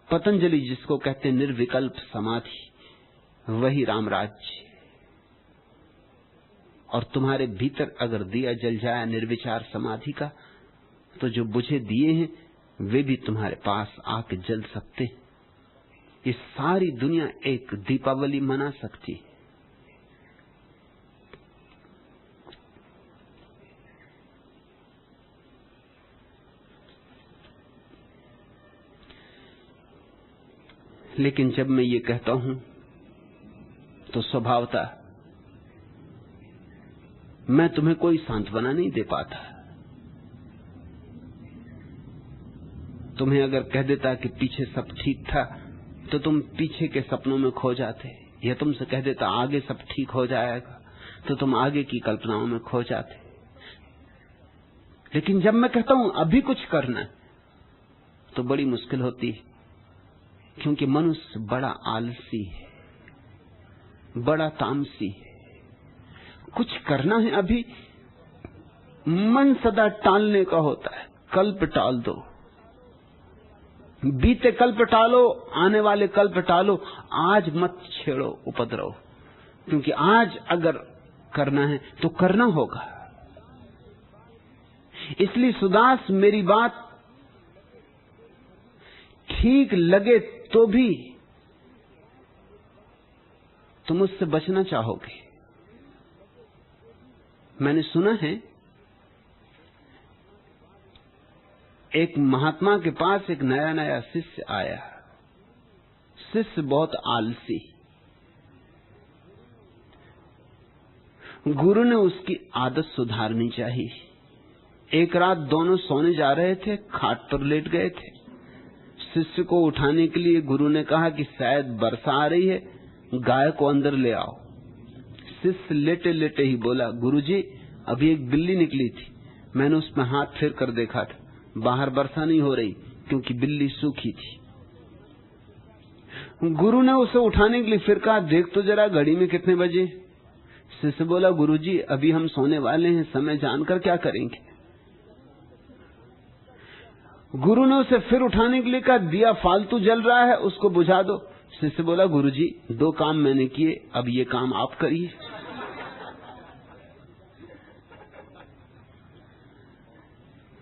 पतंजलि जिसको कहते हैं निर्विकल्प समाधि, वही रामराज्य। और तुम्हारे भीतर अगर दिया जल जाए निर्विचार समाधि का, तो जो बुझे दिए हैं वे भी तुम्हारे पास आके जल सकते हैं। ये सारी दुनिया एक दीपावली मना सकती है। लेकिन जब मैं ये कहता हूं तो स्वभावतः मैं तुम्हें कोई सांत्वना नहीं दे पाता। तुम्हें अगर कह देता कि पीछे सब ठीक था तो तुम पीछे के सपनों में खो जाते, या तुमसे कह देता आगे सब ठीक हो जाएगा तो तुम आगे की कल्पनाओं में खो जाते। लेकिन जब मैं कहता हूं अभी कुछ करना है तो बड़ी मुश्किल होती है, क्योंकि मनुष्य बड़ा आलसी है, बड़ा तामसी है। कुछ करना है अभी, मन सदा टालने का होता है। कल्प टाल दो, बीते कल्प टालो, आने वाले कल्प टालो, आज मत छेड़ो उपद्रव, क्योंकि आज अगर करना है तो करना होगा। इसलिए सुदास, मेरी बात ठीक लगे तो भी तुम उससे बचना चाहोगे। मैंने सुना है एक महात्मा के पास एक नया नया शिष्य आया। शिष्य बहुत आलसी। गुरु ने उसकी आदत सुधारनी चाहिए। एक रात दोनों सोने जा रहे थे, खाट पर लेट गए थे। शिष्य को उठाने के लिए गुरु ने कहा कि शायद वर्षा आ रही है, गाय को अंदर ले आओ। शिष्य लेटे लेटे ही बोला, गुरुजी अभी एक बिल्ली निकली थी, मैंने उसमें हाथ फेर कर देखा था, बाहर वर्षा नहीं हो रही क्योंकि बिल्ली सूखी थी। गुरु ने उसे उठाने के लिए फिर कहा, देख तो जरा घड़ी में कितने बजे। शिष्य बोला, गुरुजी अभी हम सोने वाले हैं, समय जानकर क्या करेंगे। गुरु ने उसे फिर उठाने के लिए कहा, दिया फालतू जल रहा है, उसको बुझा दो। शिष्य बोला, गुरुजी 2 काम मैंने किए, अब ये काम आप करिए।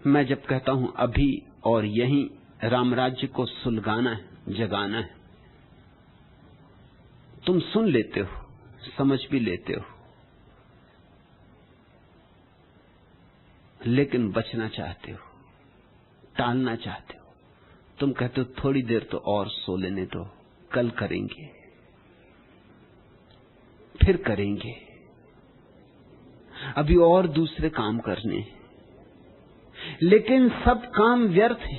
मैं जब कहता हूं अभी और यहीं रामराज्य को सुलगाना है, जगाना है, तुम सुन लेते हो, समझ भी लेते हो, लेकिन बचना चाहते हो, टालना चाहते हो। तुम कहते हो थोड़ी देर तो और सो लेने दो, कल करेंगे, फिर करेंगे, अभी और दूसरे काम करने हैं। लेकिन सब काम व्यर्थ है।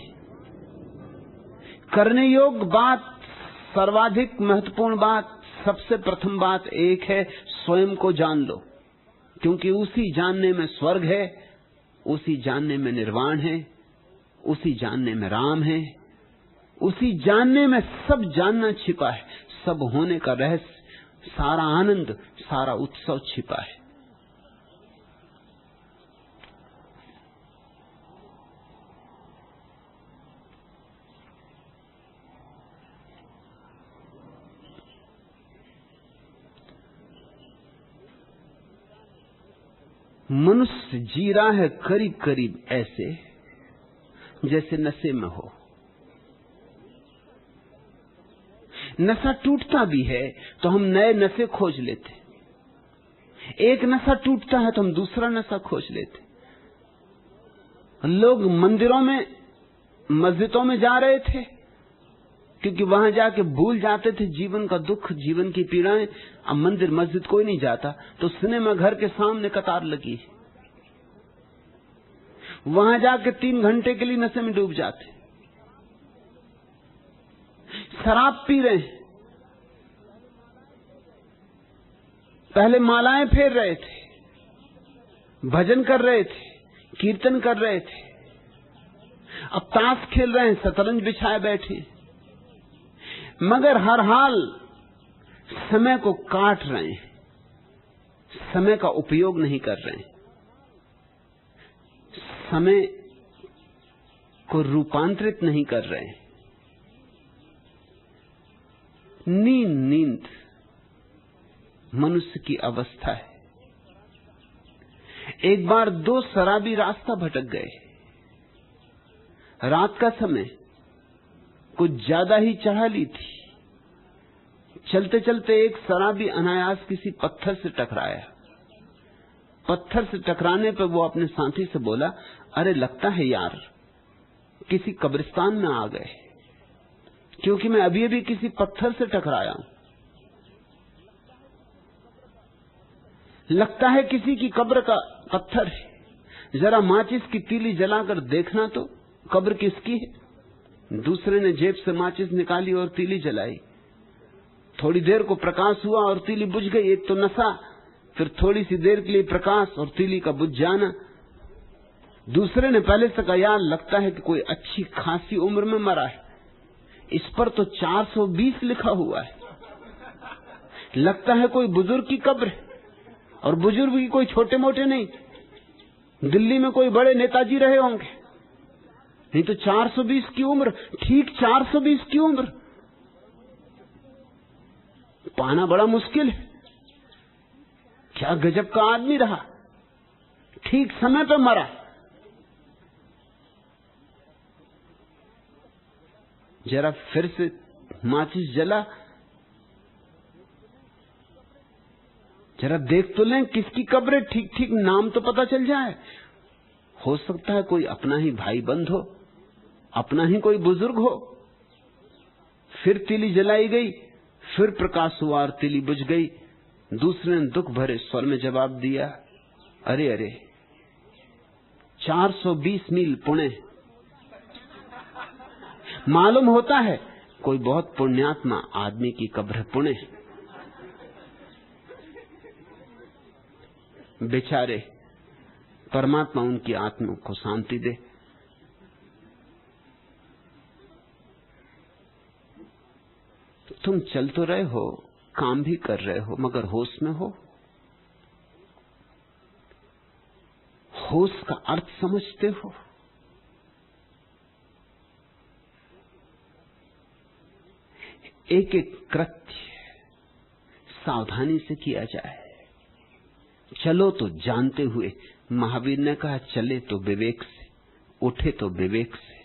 करने योग्य बात, सर्वाधिक महत्वपूर्ण बात, सबसे प्रथम बात एक है, स्वयं को जान लो, क्योंकि उसी जानने में स्वर्ग है, उसी जानने में निर्वाण है, उसी जानने में राम है, उसी जानने में सब जानना छिपा है, सब होने का रहस्य, सारा आनंद, सारा उत्सव छिपा है। मनुष्य जी रहा है करीब करीब ऐसे जैसे नशे में हो। नशा टूटता भी है तो हम नए नशे खोज लेते, एक नशा टूटता है तो हम दूसरा नशा खोज लेते। लोग मंदिरों में, मस्जिदों में जा रहे थे क्योंकि वहां जाके भूल जाते थे जीवन का दुख, जीवन की पीड़ाएं। अब मंदिर मस्जिद कोई नहीं जाता तो सिनेमा घर के सामने कतार लगी, वहां जाके 3 घंटे के लिए नशे में डूब जाते। शराब पी रहे हैं, पहले मालाएं फेर रहे थे, भजन कर रहे थे, कीर्तन कर रहे थे, अब ताश खेल रहे हैं, शतरंज बिछाए बैठे। मगर हर हाल समय को काट रहे हैं, समय का उपयोग नहीं कर रहे हैं, समय को रूपांतरित नहीं कर रहे हैं। नींद मनुष्य की अवस्था है। एक बार दो शराबी रास्ता भटक गए। रात का समय, कुछ ज्यादा ही चढ़ाली थी। चलते चलते एक शराबी अनायास किसी पत्थर से टकराया। पत्थर से टकराने पर वो अपने साथी से बोला, अरे लगता है यार किसी कब्रिस्तान में आ गए, क्योंकि मैं अभी अभी किसी पत्थर से टकराया हूं। लगता है किसी की कब्र का पत्थर है, जरा माचिस की तीली जलाकर देखना तो कब्र किसकी है। दूसरे ने जेब से माचिस निकाली और तीली जलाई। थोड़ी देर को प्रकाश हुआ और तीली बुझ गई। एक तो नशा, फिर थोड़ी सी देर के लिए प्रकाश और तीली का बुझ जाना। दूसरे ने पहले से कहा, यार लगता है कि कोई अच्छी खासी उम्र में मरा है, इस पर तो 420 लिखा हुआ है। लगता है कोई बुजुर्ग की कब्र है, और बुजुर्ग भी कोई छोटे मोटे नहीं, दिल्ली में कोई बड़े नेताजी रहे होंगे। नहीं तो 420 की उम्र, ठीक 420 की उम्र पाना बड़ा मुश्किल है। क्या गजब का आदमी रहा, ठीक समय पर मरा। जरा फिर से माचिस जला, जरा देख तो लें किसकी कब्र है, ठीक ठीक नाम तो पता चल जाए। हो सकता है कोई अपना ही भाई बंद हो, अपना ही कोई बुजुर्ग हो। फिर तीली जलाई गई, फिर प्रकाश हुआ और तीली बुझ गई। दूसरे ने दुख भरे स्वर में जवाब दिया, अरे अरे 420 मील पुणे। मालूम होता है कोई बहुत पुण्यात्मा आदमी की कब्र पुणे। बेचारे, परमात्मा उनकी आत्मा को शांति दे। तुम चल तो रहे हो, काम भी कर रहे हो, मगर होश में हो? होश का अर्थ समझते हो? एक एक कृत्य सावधानी से किया जाए। चलो तो जानते हुए। महावीर ने कहा चले तो विवेक से, उठे तो विवेक से।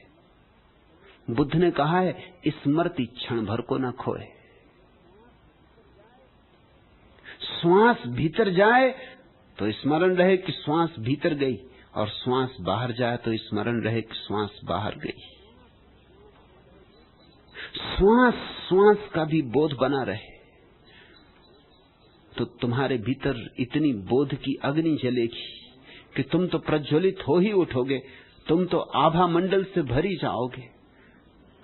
बुद्ध ने कहा है स्मृति क्षण भर को न खोए। श्वास भीतर जाए तो स्मरण रहे कि श्वास भीतर गई, और श्वास बाहर जाए तो स्मरण रहे कि श्वास बाहर गई। श्वास श्वास का भी बोध बना रहे तो तुम्हारे भीतर इतनी बोध की अग्नि जलेगी कि तुम तो प्रज्वलित हो ही उठोगे। तुम तो आभा मंडल से भरी जाओगे।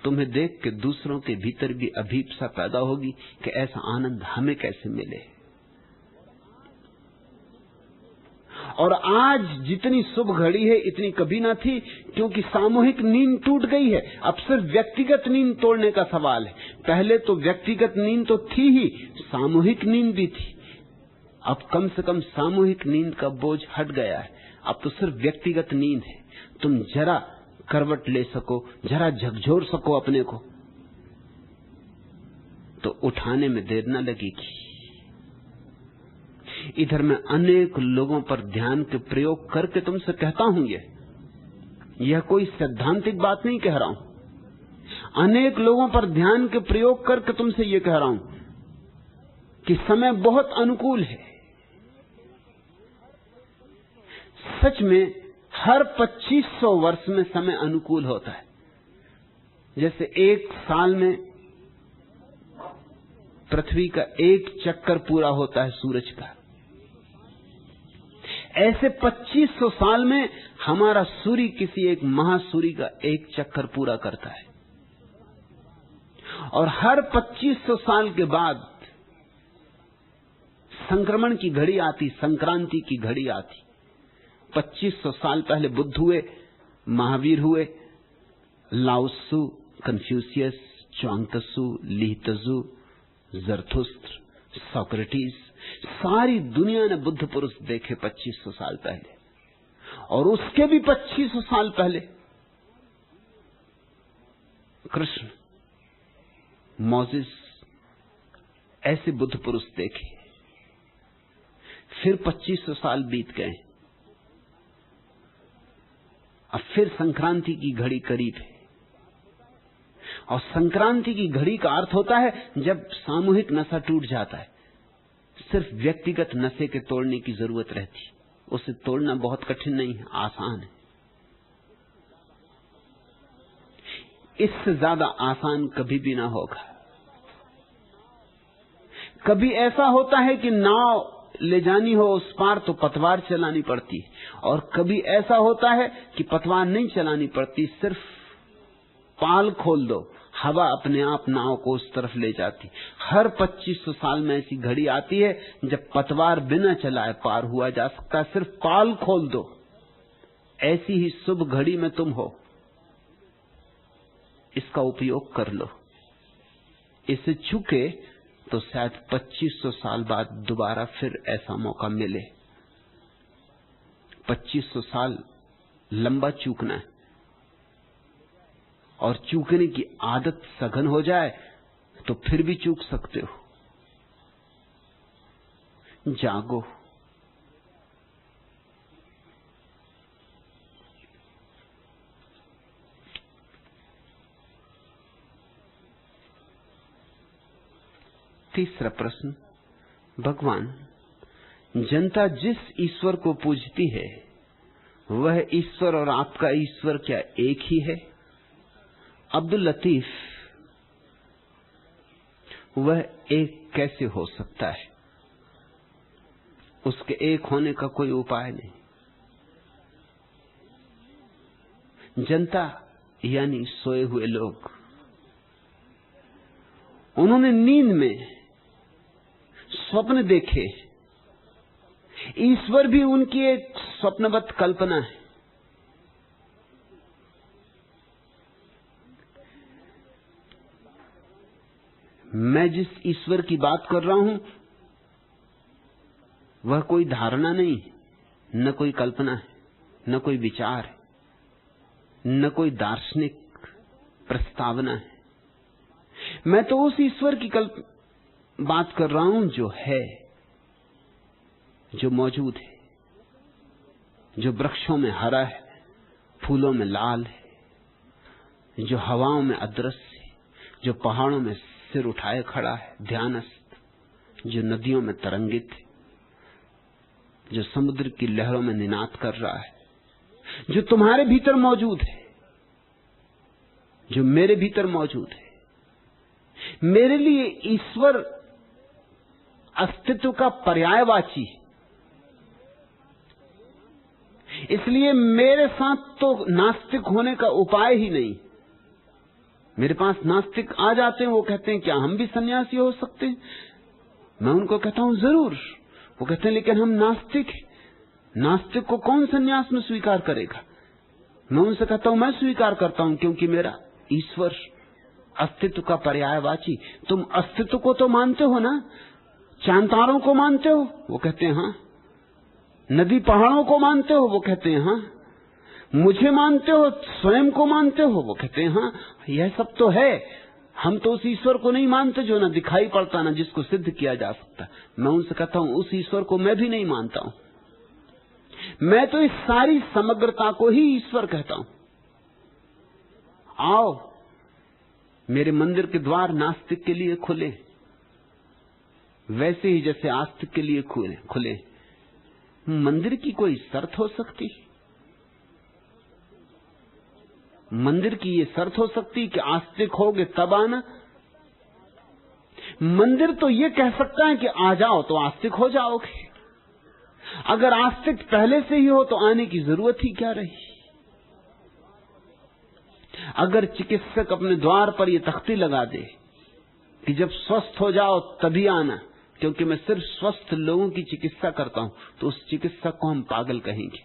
तुम्हें देख के दूसरों के भीतर भी अभीप्सा पैदा होगी कि ऐसा आनंद हमें कैसे मिले। और आज जितनी शुभ घड़ी है इतनी कभी ना थी, क्योंकि सामूहिक नींद टूट गई है। अब सिर्फ व्यक्तिगत नींद तोड़ने का सवाल है। पहले तो व्यक्तिगत नींद तो थी ही, सामूहिक नींद भी थी। अब कम से कम सामूहिक नींद का बोझ हट गया है। अब तो सिर्फ व्यक्तिगत नींद है। तुम जरा करवट ले सको, जरा झकझोर सको अपने को, तो उठाने में देर न लगेगी। इधर मैं अनेक लोगों पर ध्यान के प्रयोग करके तुमसे कहता हूं, यह कोई सैद्धांतिक बात नहीं कह रहा हूं। अनेक लोगों पर ध्यान के प्रयोग करके तुमसे यह कह रहा हूं कि समय बहुत अनुकूल है। सच में हर 2500 वर्ष में समय अनुकूल होता है। जैसे एक साल में पृथ्वी का एक चक्कर पूरा होता है सूरज का, ऐसे 2500 साल में हमारा सूर्य किसी एक महासूर्य का एक चक्कर पूरा करता है। और हर 2500 साल के बाद संक्रमण की घड़ी आती, संक्रांति की घड़ी आती। 2500 साल पहले बुद्ध हुए, महावीर हुए, लाओत्सु, कन्फ्यूशियस, च्वांग त्सु, ली तजु, जरथुस्त्र, सोक्रेटिस, सारी दुनिया ने बुद्ध पुरुष देखे 2500 साल पहले, और उसके भी 2500 साल पहले कृष्ण, मोसेस, ऐसे बुद्ध पुरुष देखे। फिर 2500 साल बीत गए, अब फिर संक्रांति की घड़ी करीब है। और संक्रांति की घड़ी का अर्थ होता है जब सामूहिक नशा टूट जाता है। सिर्फ व्यक्तिगत नशे के तोड़ने की जरूरत रहती, उसे तोड़ना बहुत कठिन नहीं है, आसान है। इससे ज्यादा आसान कभी भी ना होगा। कभी ऐसा होता है कि नाव ले जानी हो उस पार तो पतवार चलानी पड़ती है, और कभी ऐसा होता है कि पतवार नहीं चलानी पड़ती, सिर्फ पाल खोल दो, हवा अपने आप नाव को उस तरफ ले जाती। हर 2500 साल में ऐसी घड़ी आती है जब पतवार बिना चलाए पार हुआ जा सकता है, सिर्फ पाल खोल दो। ऐसी ही शुभ घड़ी में तुम हो, इसका उपयोग कर लो। इसे चूके तो शायद 2500 साल बाद दोबारा फिर ऐसा मौका मिले। 2500 साल लंबा चूकना है, और चूकने की आदत सघन हो जाए तो फिर भी चूक सकते हो। जागो। तीसरा प्रश्न, भगवान, जनता जिस ईश्वर को पूजती है वह ईश्वर और आपका ईश्वर क्या एक ही है? अब्दुल लतीफ, वह एक कैसे हो सकता है? उसके एक होने का कोई उपाय नहीं। जनता यानी सोए हुए लोग, उन्होंने नींद में स्वप्न देखे। ईश्वर भी उनकी एक स्वप्नवत कल्पना है। मैं जिस ईश्वर की बात कर रहा हूं वह कोई धारणा नहीं, न कोई कल्पना है, न कोई विचार है, न कोई दार्शनिक प्रस्तावना है। मैं तो उस ईश्वर की बात कर रहा हूं जो है, जो मौजूद है, जो वृक्षों में हरा है, फूलों में लाल है, जो हवाओं में अदृश्य है, जो पहाड़ों में सिर उठाए खड़ा है ध्यानस्थ, जो नदियों में तरंगित है, जो समुद्र की लहरों में निनाद कर रहा है, जो तुम्हारे भीतर मौजूद है, जो मेरे भीतर मौजूद है। मेरे लिए ईश्वर अस्तित्व का पर्यायवाची है। इसलिए मेरे साथ तो नास्तिक होने का उपाय ही नहीं। मेरे पास नास्तिक आ जाते हैं, वो कहते हैं क्या हम भी सन्यासी हो सकते हैं? मैं उनको कहता हूं जरूर। वो कहते हैं लेकिन हम नास्तिक हैं, नास्तिक को कौन सन्यास में स्वीकार करेगा? मैं उनसे कहता हूं मैं स्वीकार करता हूं, क्योंकि मेरा ईश्वर अस्तित्व का पर्यायवाची। तुम अस्तित्व को तो मानते हो ना, चांद तारों को मानते हो? वो कहते हैं हां। नदी पहाड़ों को मानते हो? वो कहते हैं हां। मुझे मानते हो, स्वयं को मानते हो? वो कहते हैं हां। यह सब तो है, हम तो उस ईश्वर को नहीं मानते जो ना दिखाई पड़ता, ना जिसको सिद्ध किया जा सकता। मैं उनसे कहता हूं उस ईश्वर को मैं भी नहीं मानता हूं। मैं तो इस सारी समग्रता को ही ईश्वर कहता हूं। आओ, मेरे मंदिर के द्वार नास्तिक के लिए खुले, वैसे ही जैसे आस्तिक के लिए खुले। मंदिर की कोई शर्त हो सकती? मंदिर की ये शर्त हो सकती कि आस्तिक होगे तब आना? मंदिर तो ये कह सकता है कि आ जाओ तो आस्तिक हो जाओगे। अगर आस्तिक पहले से ही हो तो आने की जरूरत ही क्या रही? अगर चिकित्सक अपने द्वार पर यह तख्ती लगा दे कि जब स्वस्थ हो जाओ तभी आना, क्योंकि मैं सिर्फ स्वस्थ लोगों की चिकित्सा करता हूं, तो उस चिकित्सक को हम पागल कहेंगे।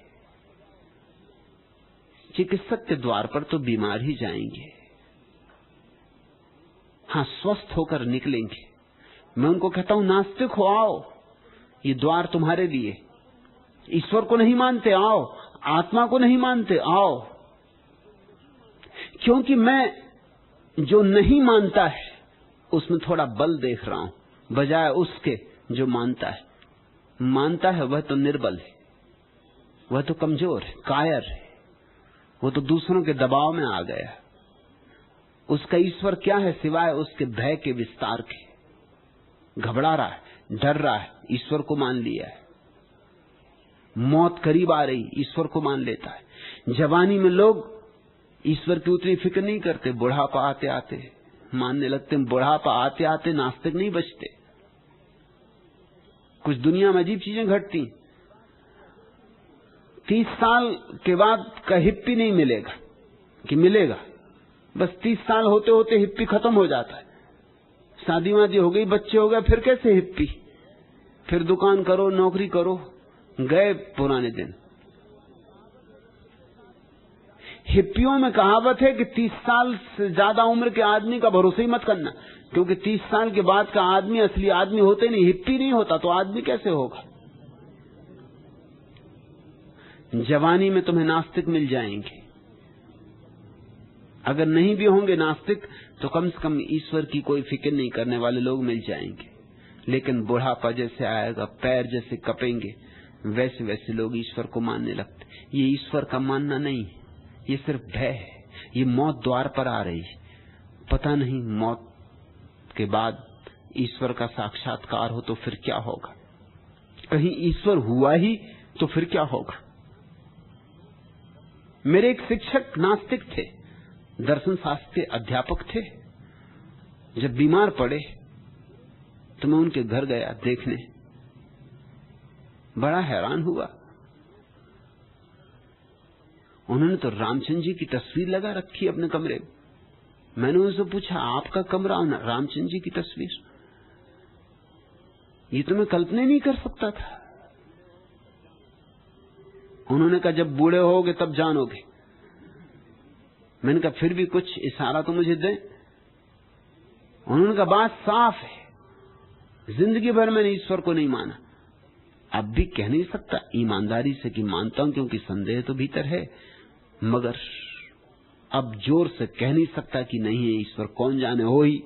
चिकित्सक के द्वार पर तो बीमार ही जाएंगे, हां स्वस्थ होकर निकलेंगे। मैं उनको कहता हूं नास्तिक हो, आओ, ये द्वार तुम्हारे लिए। ईश्वर को नहीं मानते, आओ। आत्मा को नहीं मानते, आओ। क्योंकि मैं जो नहीं मानता है उसमें थोड़ा बल देख रहा हूं, बजाय उसके जो मानता है। मानता है वह तो निर्बल है, वह तो कमजोर है, कायर है, वो तो दूसरों के दबाव में आ गया। उसका ईश्वर क्या है सिवाय उसके भय के विस्तार के? घबरा रहा है, डर रहा है, ईश्वर को मान लिया है। मौत करीब आ रही, ईश्वर को मान लेता है। जवानी में लोग ईश्वर की उतनी फिक्र नहीं करते, बुढ़ापा आते आते मानने लगते। बुढ़ापा आते आते नास्तिक नहीं बचते। कुछ दुनिया में अजीब चीजें घटती। 30 साल के बाद का हिप्पी नहीं मिलेगा कि मिलेगा, बस 30 साल होते होते हिप्पी खत्म हो जाता है। शादी वादी हो गई, बच्चे हो गए, फिर कैसे हिप्पी? फिर दुकान करो, नौकरी करो, गए पुराने दिन। हिप्पियों में कहावत है कि 30 साल से ज्यादा उम्र के आदमी का भरोसा ही मत करना, क्योंकि 30 साल के बाद का आदमी असली आदमी होते नहीं। हिप्पी नहीं होता तो आदमी कैसे होगा? जवानी में तुम्हें नास्तिक मिल जाएंगे, अगर नहीं भी होंगे नास्तिक तो कम से कम ईश्वर की कोई फिक्र नहीं करने वाले लोग मिल जाएंगे। लेकिन बुढ़ापा जैसे आएगा, पैर जैसे कपेंगे, वैसे वैसे लोग ईश्वर को मानने लगते। ये ईश्वर का मानना नहीं है, ये सिर्फ भय है। ये मौत द्वार पर आ रही है, पता नहीं मौत के बाद ईश्वर का साक्षात्कार हो तो फिर क्या होगा? कहीं ईश्वर हुआ ही तो फिर क्या होगा? मेरे एक शिक्षक नास्तिक थे, दर्शन शास्त्र के अध्यापक थे। जब बीमार पड़े तो मैं उनके घर गया देखने, बड़ा हैरान हुआ। उन्होंने तो रामचंद्र जी की तस्वीर लगा रखी अपने कमरे में। मैंने उनसे पूछा, आपका कमरा और रामचंद्र जी की तस्वीर? ये तो मैं कल्पना नहीं कर सकता था। उन्होंने कहा, जब बूढ़े होगे तब जानोगे। मैंने कहा, फिर भी कुछ इशारा तो मुझे दें। उन्होंने कहा, बात साफ है, जिंदगी भर मैंने ईश्वर को नहीं माना। अब भी कह नहीं सकता ईमानदारी से कि मानता हूं, क्योंकि संदेह तो भीतर है, मगर अब जोर से कह नहीं सकता कि नहीं है ईश्वर। कौन जाने हो ही।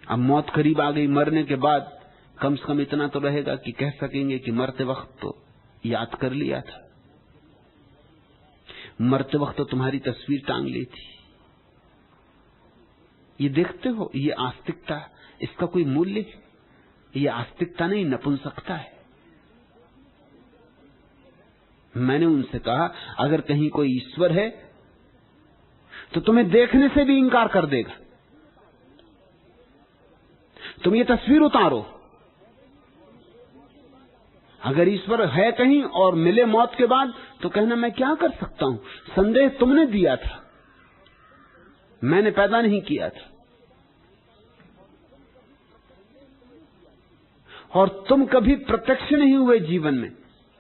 अब मौत करीब आ गई, मरने के बाद कम से कम इतना तो रहेगा कि कह सकेंगे कि मरते वक्त तो याद कर लिया था, मरते वक्त तो तुम्हारी तस्वीर टांग ली थी। ये देखते हो, ये आस्तिकता, इसका कोई मूल्य है? ये आस्तिकता नहीं, नपुंसकता है। मैंने उनसे कहा, अगर कहीं कोई ईश्वर है तो तुम्हें देखने से भी इंकार कर देगा। तुम ये तस्वीर उतारो। अगर ईश्वर है कहीं और मिले मौत के बाद तो कहना मैं क्या कर सकता हूं, संदेह तुमने दिया था, मैंने पैदा नहीं किया था। और तुम कभी प्रत्यक्ष नहीं हुए जीवन में,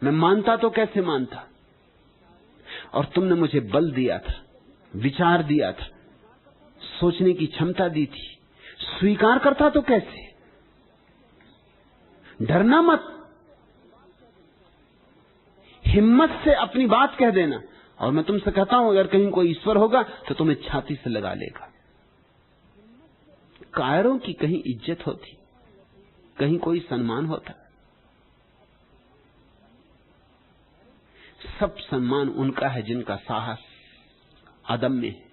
मैं मानता तो कैसे मानता? और तुमने मुझे बल दिया था, विचार दिया था, सोचने की क्षमता दी थी, स्वीकार करता तो कैसे? डरना मत, हिम्मत से अपनी बात कह देना। और मैं तुमसे कहता हूं, अगर कहीं कोई ईश्वर होगा तो तुम्हें छाती से लगा लेगा। कायरों की कहीं इज्जत होती, कहीं कोई सम्मान होता। सब सम्मान उनका है जिनका साहस अदम्य है।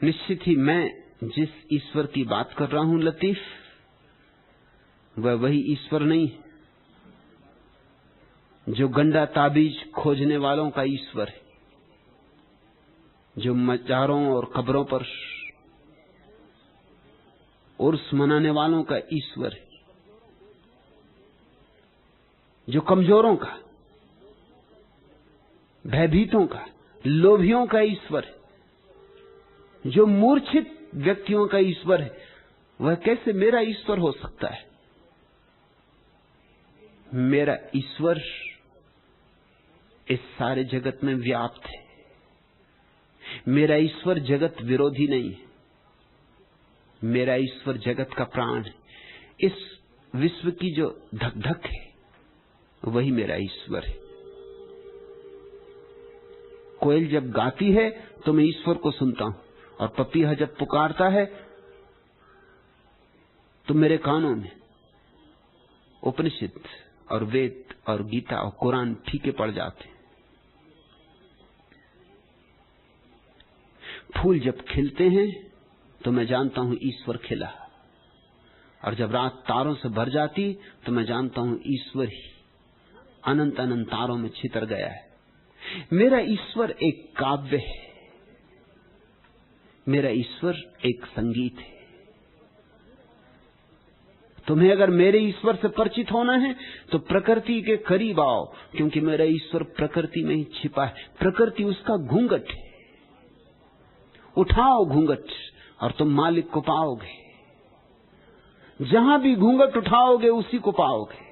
निश्चित ही मैं जिस ईश्वर की बात कर रहा हूं लतीफ, वह वही ईश्वर नहीं है जो गंडा ताबीज खोजने वालों का ईश्वर है, जो मजारों और कब्रों पर उर्स मनाने वालों का ईश्वर है, जो कमजोरों का, भयभीतों का, लोभियों का ईश्वर है, जो मूर्छित व्यक्तियों का ईश्वर है। वह कैसे मेरा ईश्वर हो सकता है? मेरा ईश्वर इस सारे जगत में व्याप्त है। मेरा ईश्वर जगत विरोधी नहीं है। मेरा ईश्वर जगत का प्राण है। इस विश्व की जो धक धक है वही मेरा ईश्वर है। कोयल जब गाती है तो मैं ईश्वर को सुनता हूं, और पपीहा जब पुकारता है तो मेरे कानों में उपनिषद और वेद और गीता और कुरान फीके पड़ जाते। फूल जब खिलते हैं तो मैं जानता हूं ईश्वर खिला, और जब रात तारों से भर जाती तो मैं जानता हूं ईश्वर ही अनंत अनंत तारों में छितर गया है। मेरा ईश्वर एक काव्य है, मेरा ईश्वर एक संगीत है। तुम्हें अगर मेरे ईश्वर से परिचित होना है तो प्रकृति के करीब आओ, क्योंकि मेरा ईश्वर प्रकृति में ही छिपा है। प्रकृति उसका घूंघट है। उठाओ घूंघट और तुम मालिक को पाओगे। जहां भी घूंघट उठाओगे उसी को पाओगे।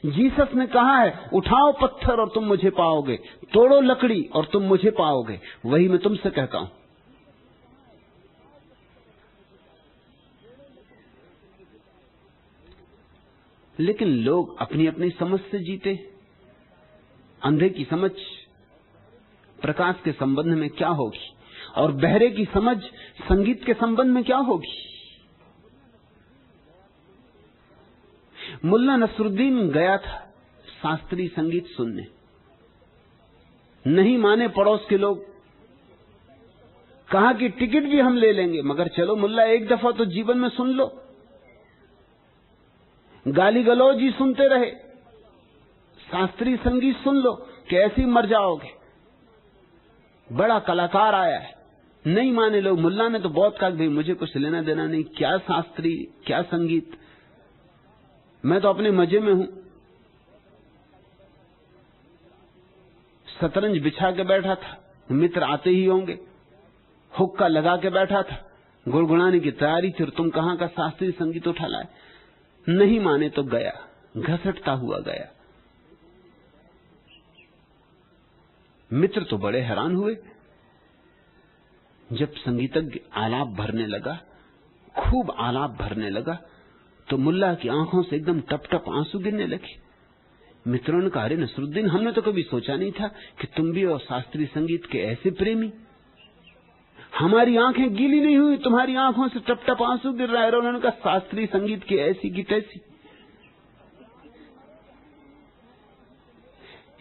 जीसस ने कहा है, उठाओ पत्थर और तुम मुझे पाओगे, तोड़ो लकड़ी और तुम मुझे पाओगे। वही मैं तुमसे कहता हूं। लेकिन लोग अपनी अपनी समझ से जीते। अंधे की समझ प्रकाश के संबंध में क्या होगी, और बहरे की समझ संगीत के संबंध में क्या होगी। मुल्ला नसरुद्दीन गया था शास्त्रीय संगीत सुनने, नहीं माने पड़ोस के लोग। कहा कि टिकट भी हम ले लेंगे, मगर चलो मुल्ला एक दफा तो जीवन में सुन लो। गाली गलौज ही सुनते रहे, शास्त्रीय संगीत सुन लो कि ऐसे ही मर जाओगे। बड़ा कलाकार आया है, नहीं माने लोग। मुल्ला ने तो बहुत कहा भाई मुझे कुछ लेना देना नहीं, क्या शास्त्रीय क्या संगीत, मैं तो अपने मजे में हूं। शतरंज बिछा के बैठा था, मित्र आते ही होंगे, हुक्का लगा के बैठा था, गुड़गुड़ाने की तैयारी थी, और तुम कहां का शास्त्रीय संगीत उठा लाए। नहीं माने तो गया, घसटता हुआ गया। मित्र तो बड़े हैरान हुए। जब संगीतज्ञ आलाप भरने लगा, खूब आलाप भरने लगा, तो मुल्ला की आंखों से एकदम टप टप आंसू गिरने लगे। मित्रों ने कहा, अरे नसरुद्दीन, हमने तो कभी सोचा नहीं था कि तुम भी और शास्त्रीय संगीत के ऐसे प्रेमी। हमारी आंखें गीली नहीं हुई, तुम्हारी आंखों से टप टप आंसू गिर रहा है। उन्होंने कहा, शास्त्रीय संगीत की ऐसी की तैसी।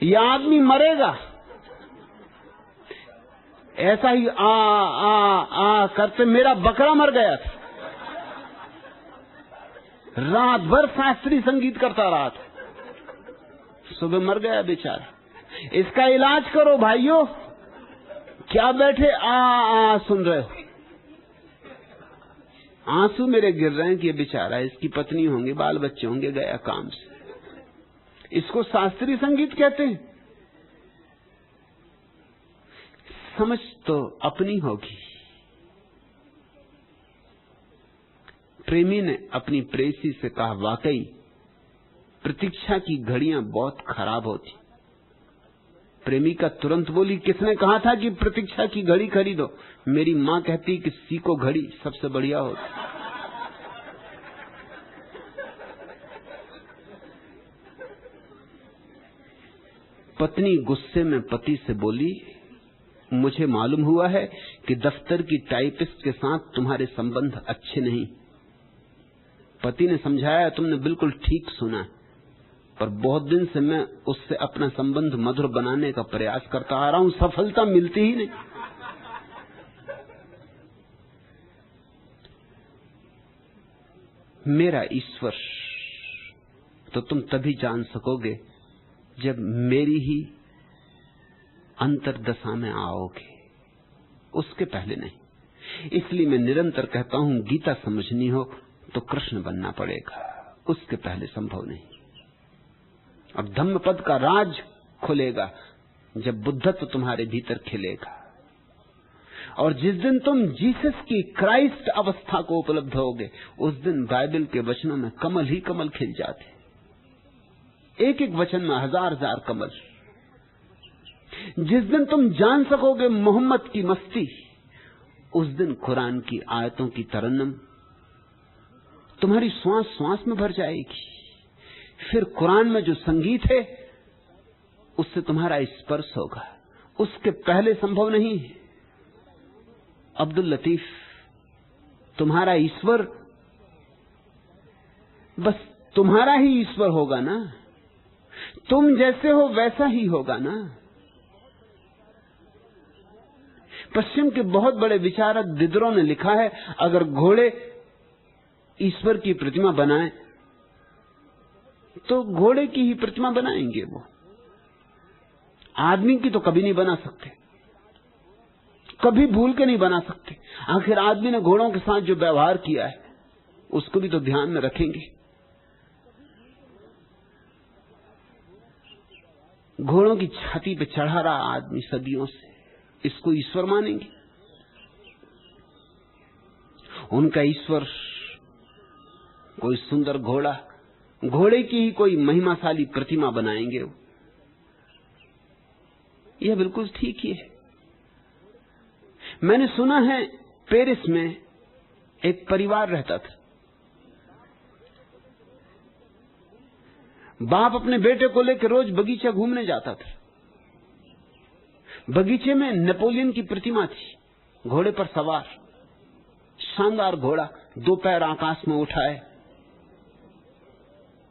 यह आदमी मरेगा ऐसा ही आ आ आ करते मेरा बकरा मर गया था। रात भर शास्त्रीय संगीत करता रहा था, सुबह मर गया बेचारा। इसका इलाज करो भाइयों, क्या बैठे आ सुन रहे हो। आंसू मेरे गिर रहे हैं कि ये बेचारा, इसकी पत्नी होंगे, बाल बच्चे होंगे, गया काम से। इसको शास्त्रीय संगीत कहते हैं। समझ तो अपनी होगी। प्रेमी ने अपनी प्रेयसी से कहा, वाकई प्रतीक्षा की घड़ियां बहुत खराब होती। प्रेमिका तुरंत बोली, किसने कहा था कि प्रतीक्षा की घड़ी खरीदो। मेरी मां कहती कि सीको घड़ी सबसे बढ़िया होती। पत्नी गुस्से में पति से बोली, मुझे मालूम हुआ है कि दफ्तर की टाइपिस्ट के साथ तुम्हारे संबंध अच्छे नहीं। पति ने समझाया, तुमने बिल्कुल ठीक सुना, पर बहुत दिन से मैं उससे अपना संबंध मधुर बनाने का प्रयास करता आ रहा हूं, सफलता मिलती ही नहीं। मेरा ईश्वर तो तुम तभी जान सकोगे जब मेरी ही अंतर्दशा में आओगे, उसके पहले नहीं। इसलिए मैं निरंतर कहता हूं, गीता समझनी हो तो कृष्ण बनना पड़ेगा, उसके पहले संभव नहीं। अब धम्मपद का राज खुलेगा जब बुद्धत्व तुम्हारे भीतर खिलेगा। और जिस दिन तुम जीसस की क्राइस्ट अवस्था को उपलब्ध होगे, उस दिन बाइबल के वचनों में कमल ही कमल खिल जाते, एक एक वचन में हजार हजार कमल। जिस दिन तुम जान सकोगे मोहम्मद की मस्ती, उस दिन कुरान की आयतों की तरन्नुम तुम्हारी श्वास श्वास में भर जाएगी। फिर कुरान में जो संगीत है उससे तुम्हारा स्पर्श होगा, उसके पहले संभव नहीं है। अब्दुल लतीफ, तुम्हारा ईश्वर बस तुम्हारा ही ईश्वर होगा ना, तुम जैसे हो वैसा ही होगा ना। पश्चिम के बहुत बड़े विचारक दिदरों ने लिखा है, अगर घोड़े ईश्वर की प्रतिमा बनाएं तो घोड़े की ही प्रतिमा बनाएंगे, वो आदमी की तो कभी नहीं बना सकते, कभी भूल के नहीं बना सकते। आखिर आदमी ने घोड़ों के साथ जो व्यवहार किया है उसको भी तो ध्यान में रखेंगे। घोड़ों की छाती पे चढ़ा रहा आदमी सदियों से, इसको ईश्वर मानेंगे? उनका ईश्वर कोई सुंदर घोड़ा, घोड़े की ही कोई महिमाशाली प्रतिमा बनाएंगे। यह बिल्कुल ठीक ही है। मैंने सुना है पेरिस में एक परिवार रहता था। बाप अपने बेटे को लेकर रोज बगीचा घूमने जाता था। बगीचे में नेपोलियन की प्रतिमा थी, घोड़े पर सवार, शानदार घोड़ा, दो पैर आकाश में उठाए,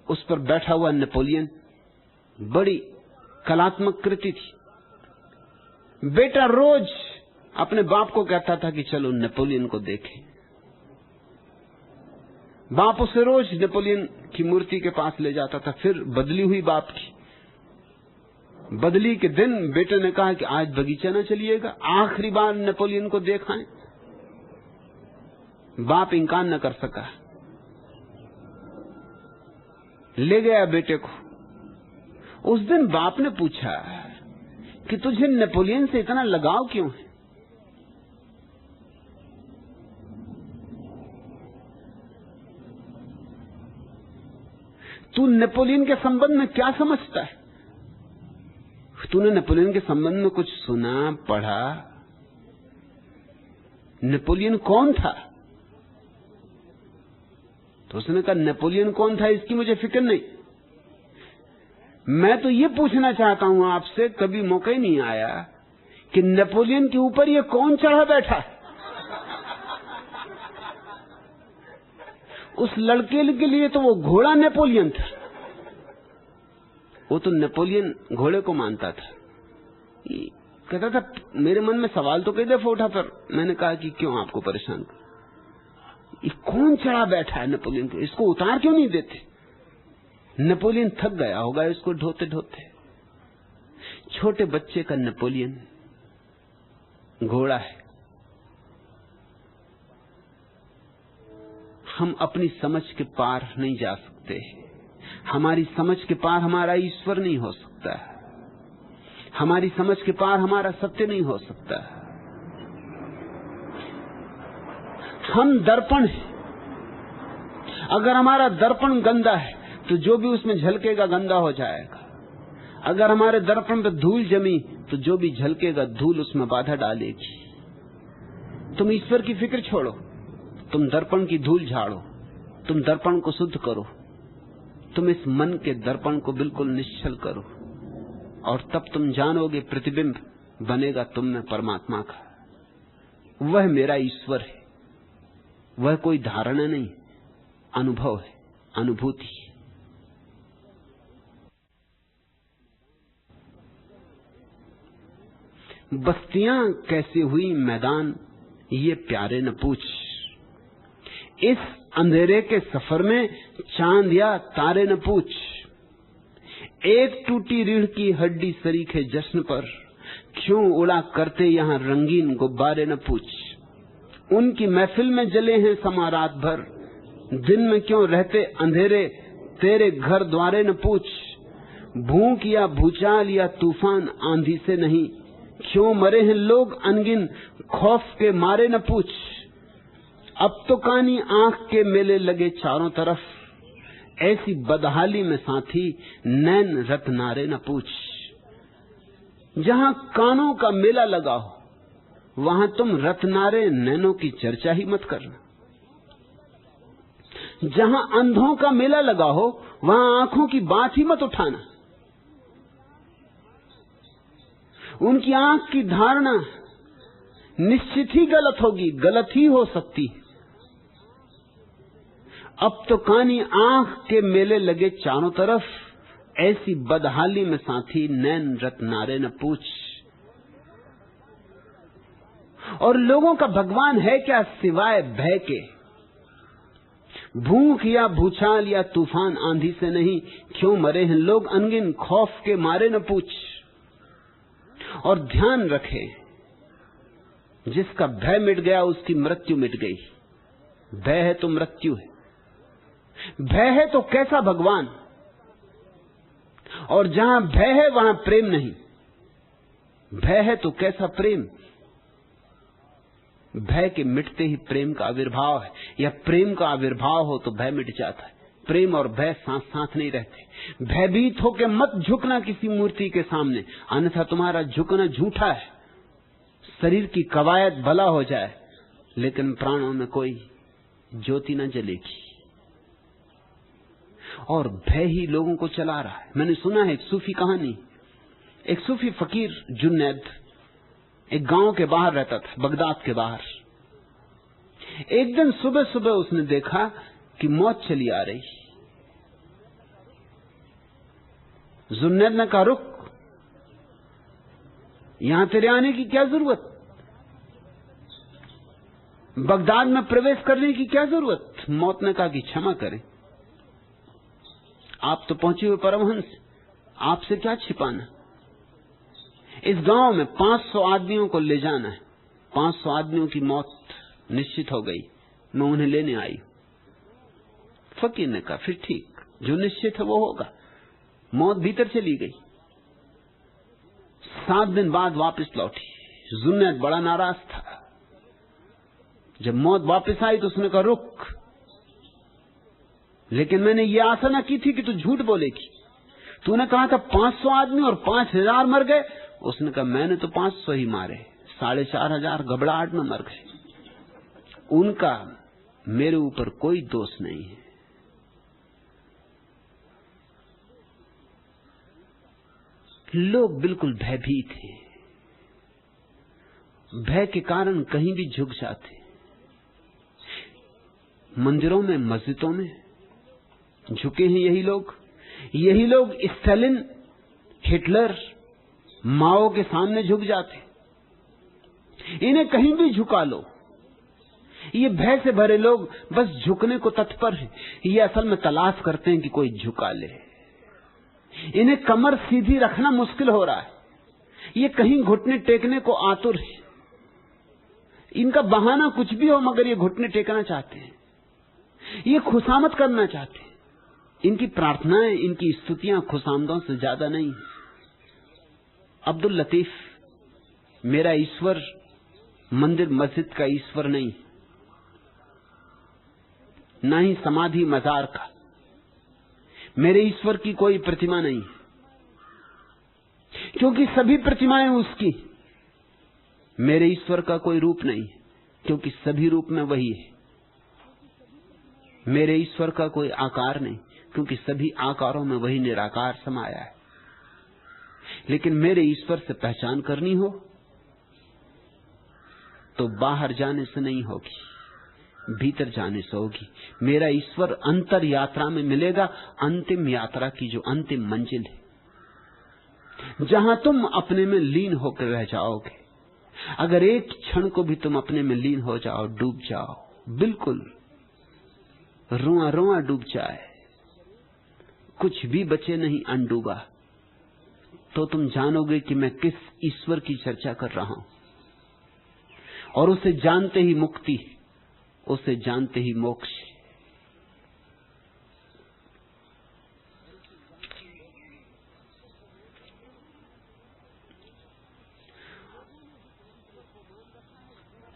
उस पर बैठा हुआ नेपोलियन, बड़ी कलात्मक कृति थी। बेटा रोज अपने बाप को कहता था कि चलो नेपोलियन को देखें। बाप उसे रोज नेपोलियन की मूर्ति के पास ले जाता था। फिर बदली हुई बाप की, बदली के दिन बेटे ने कहा कि आज बगीचा ना चलिएगा, आखिरी बार नेपोलियन को देखाएं। बाप इंकार न कर सका, ले गया बेटे को। उस दिन बाप ने पूछा कि तुझे नेपोलियन से इतना लगाव क्यों है? तू नेपोलियन के संबंध में क्या समझता है? तूने नेपोलियन के संबंध में कुछ सुना, पढ़ा? नेपोलियन कौन था? तो उसने कहा नेपोलियन कौन था इसकी मुझे फिक्र नहीं, मैं तो ये पूछना चाहता हूं आपसे, कभी मौका ही नहीं आया कि नेपोलियन के ऊपर ये कौन चढ़ा बैठा है? उस लड़के के लिए तो वो घोड़ा नेपोलियन था। वो तो नेपोलियन घोड़े को मानता था। कहता था मेरे मन में सवाल तो कई दफा उठा, पर मैंने कहा कि क्यों आपको परेशान कर, ये कौन चढ़ा बैठा है नेपोलियन को, इसको उतार क्यों नहीं देते? नेपोलियन थक गया होगा इसको ढोते ढोते। छोटे बच्चे का नेपोलियन घोड़ा है। हम अपनी समझ के पार नहीं जा सकते, हमारी समझ के पार हमारा ईश्वर नहीं हो सकता, हमारी समझ के पार हमारा सत्य नहीं हो सकता। हम दर्पण हैं, अगर हमारा दर्पण गंदा है तो जो भी उसमें झलकेगा गंदा हो जाएगा। अगर हमारे दर्पण पर धूल जमी तो जो भी झलकेगा धूल उसमें बाधा डालेगी। तुम ईश्वर की फिक्र छोड़ो, तुम दर्पण की धूल झाड़ो, तुम दर्पण को शुद्ध करो, तुम इस मन के दर्पण को बिल्कुल निश्चल करो, और तब तुम जानोगे प्रतिबिंब बनेगा तुम में परमात्मा का। वह मेरा ईश्वर है, वह कोई धारणा नहीं, अनुभव है, अनुभूति। बस्तियां कैसे हुई मैदान ये प्यारे न पूछ, इस अंधेरे के सफर में चांद या तारे न पूछ। एक टूटी रीढ़ की हड्डी सरीखे जश्न पर क्यों उड़ा करते यहाँ रंगीन गुब्बारे न पूछ। उनकी महफिल में जले हैं समा रात भर, दिन में क्यों रहते अंधेरे तेरे घर द्वारे न पूछ। भूख या भूचाल या तूफान आंधी से नहीं, क्यों मरे हैं लोग अनगिन खौफ के मारे न पूछ। अब तो कानी आंख के मेले लगे चारों तरफ, ऐसी बदहाली में साथी नैन रत्नारे न पूछ। जहां कानों का मेला लगा हो वहां तुम रत्नारे नैनों की चर्चा ही मत करना। जहां अंधों का मेला लगा हो वहां आंखों की बात ही मत उठाना। उनकी आंख की धारणा निश्चित ही गलत होगी, गलत ही हो सकती है। अब तो कानी आंख के मेले लगे चारों तरफ, ऐसी बदहाली में साथी नैन रत्नारे न पूछ। और लोगों का भगवान है क्या सिवाय भय के? भूख या भूचाल या तूफान आंधी से नहीं, क्यों मरे हैं लोग अनगिन खौफ के मारे न पूछ। और ध्यान रखे, जिसका भय मिट गया उसकी मृत्यु मिट गई। भय है तो मृत्यु है, भय है तो कैसा भगवान। और जहां भय है वहां प्रेम नहीं। भय है तो कैसा प्रेम। भय के मिटते ही प्रेम का आविर्भाव है, या प्रेम का आविर्भाव हो तो भय मिट जाता है। प्रेम और भय साथ साथ नहीं रहते। भयभीत होकर मत झुकना किसी मूर्ति के सामने, अन्यथा तुम्हारा झुकना झूठा है। शरीर की कवायद भला हो जाए लेकिन प्राणों में कोई ज्योति न जलेगी। और भय ही लोगों को चला रहा है। मैंने सुना है एक सूफी कहानी। एक सूफी फकीर जुन्नैद एक गांव के बाहर रहता था, बगदाद के बाहर। एक दिन सुबह सुबह उसने देखा कि मौत चली आ रही। जुन्नैद ने कहा, रुक, यहां तेरे आने की क्या जरूरत? बगदाद में प्रवेश करने की क्या जरूरत? मौत ने कहा कि क्षमा करें, आप तो पहुंचे हुए परमहंस, आपसे क्या छिपाना। इस गांव में 500 आदमियों को ले जाना है, 500 आदमियों की मौत निश्चित हो गई, मैं उन्हें लेने आई। फकीर ने कहा, फिर ठीक, जो निश्चित है वो होगा। मौत भीतर चली गई। 7 दिन बाद वापस लौटी। जुन्नैद बड़ा नाराज था। जब मौत वापस आई तो उसने कहा, रुक, लेकिन मैंने ये आशा न की थी कि तू झूठ बोलेगी। तूने कहा था 500 आदमी और 5000 मर गए। उसने कहा, मैंने तो 500 ही मारे, 4500 घबराहट में मर गए। उनका मेरे ऊपर कोई दोष नहीं है। लोग बिल्कुल भयभीत हैं, भय के कारण कहीं भी झुक जाते। मंदिरों में, मस्जिदों में झुके हैं यही लोग। यही लोग स्टालिन, हिटलर, माओ के सामने झुक जाते। इन्हें कहीं भी झुका लो। ये भय से भरे लोग बस झुकने को तत्पर हैं। ये असल में तलाश करते हैं कि कोई झुका ले। इन्हें कमर सीधी रखना मुश्किल हो रहा है। ये कहीं घुटने टेकने को आतुर है। इनका बहाना कुछ भी हो, मगर ये घुटने टेकना चाहते हैं। ये खुशामद करना चाहते हैं। इनकी प्रार्थनाएं, इनकी स्तुतियां खुशामदों से ज्यादा नहीं। अब्दुल लतीफ, मेरा ईश्वर मंदिर मस्जिद का ईश्वर नहीं, ना ही समाधि मजार का। मेरे ईश्वर की कोई प्रतिमा नहीं, क्योंकि सभी प्रतिमाएं उसकी। मेरे ईश्वर का कोई रूप नहीं, क्योंकि सभी रूप में वही है। मेरे ईश्वर का कोई आकार नहीं, क्योंकि सभी आकारों में वही निराकार समाया है। लेकिन मेरे ईश्वर से पहचान करनी हो तो बाहर जाने से नहीं होगी, भीतर जाने से होगी। मेरा ईश्वर अंतर यात्रा में मिलेगा, अंतिम यात्रा की जो अंतिम मंजिल है, जहां तुम अपने में लीन होकर रह जाओगे। अगर एक क्षण को भी तुम अपने में लीन हो जाओ, डूब जाओ, बिल्कुल रुआ रुआ डूब जाए, कुछ भी बचे नहीं अनडूबा, तो तुम जानोगे कि मैं किस ईश्वर की चर्चा कर रहा हूं। और उसे जानते ही मुक्ति, उसे जानते ही मोक्ष।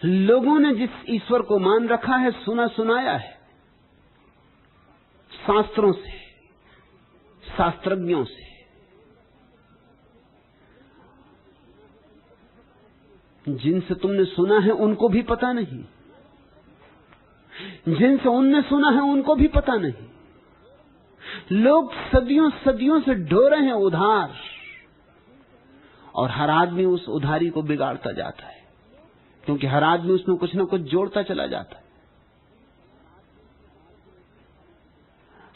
लोगों ने जिस ईश्वर को मान रखा है, सुना सुनाया है, शास्त्रों से, शास्त्रज्ञों से। जिनसे तुमने सुना है उनको भी पता नहीं, जिनसे उनने सुना है उनको भी पता नहीं। लोग सदियों सदियों से ढो रहे हैं उधार, और हर आदमी उस उधारी को बिगाड़ता जाता है, क्योंकि हर आदमी उसमें कुछ न कुछ जोड़ता चला जाता है।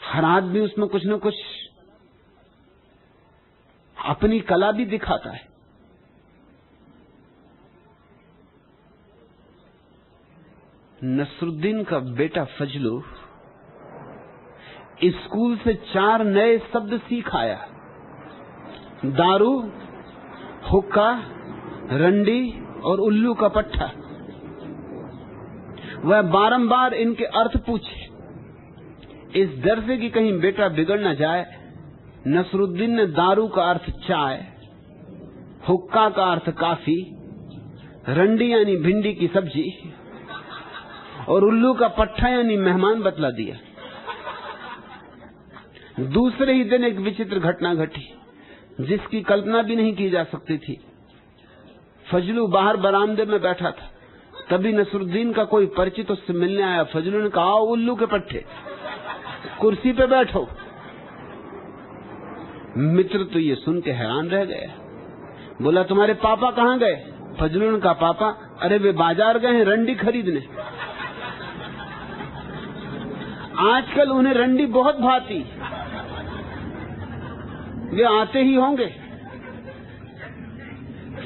हर आदमी उसमें कुछ न कुछ अपनी कला भी दिखाता है। नसरुद्दीन का बेटा फजलू स्कूल से 4 नए शब्द सीख आया। दारू, हुक्का, रंडी और उल्लू का पट्टा। वह बारंबार इनके अर्थ पूछे। इस डर से कि कहीं बेटा बिगड़ न जाए, नसरुद्दीन ने दारू का अर्थ चाय, हुक्का का अर्थ काफी, रंडी यानी भिंडी की सब्जी और उल्लू का पट्टा यानी मेहमान बतला दिया। दूसरे ही दिन एक विचित्र घटना घटी जिसकी कल्पना भी नहीं की जा सकती थी। फजलू बाहर बरामदे में बैठा था, तभी नसरुद्दीन का कोई परिचित उससे मिलने आया। फजलू ने कहा, आओ उल्लू के पट्टे, कुर्सी पे बैठो। मित्र तो ये सुन के हैरान रह गया। बोला, तुम्हारे पापा कहां गए? फजलू ने कहा, पापा, अरे वे बाजार गए हैं रंडी खरीदने। आजकल उन्हें रंडी बहुत भाती, वे आते ही होंगे।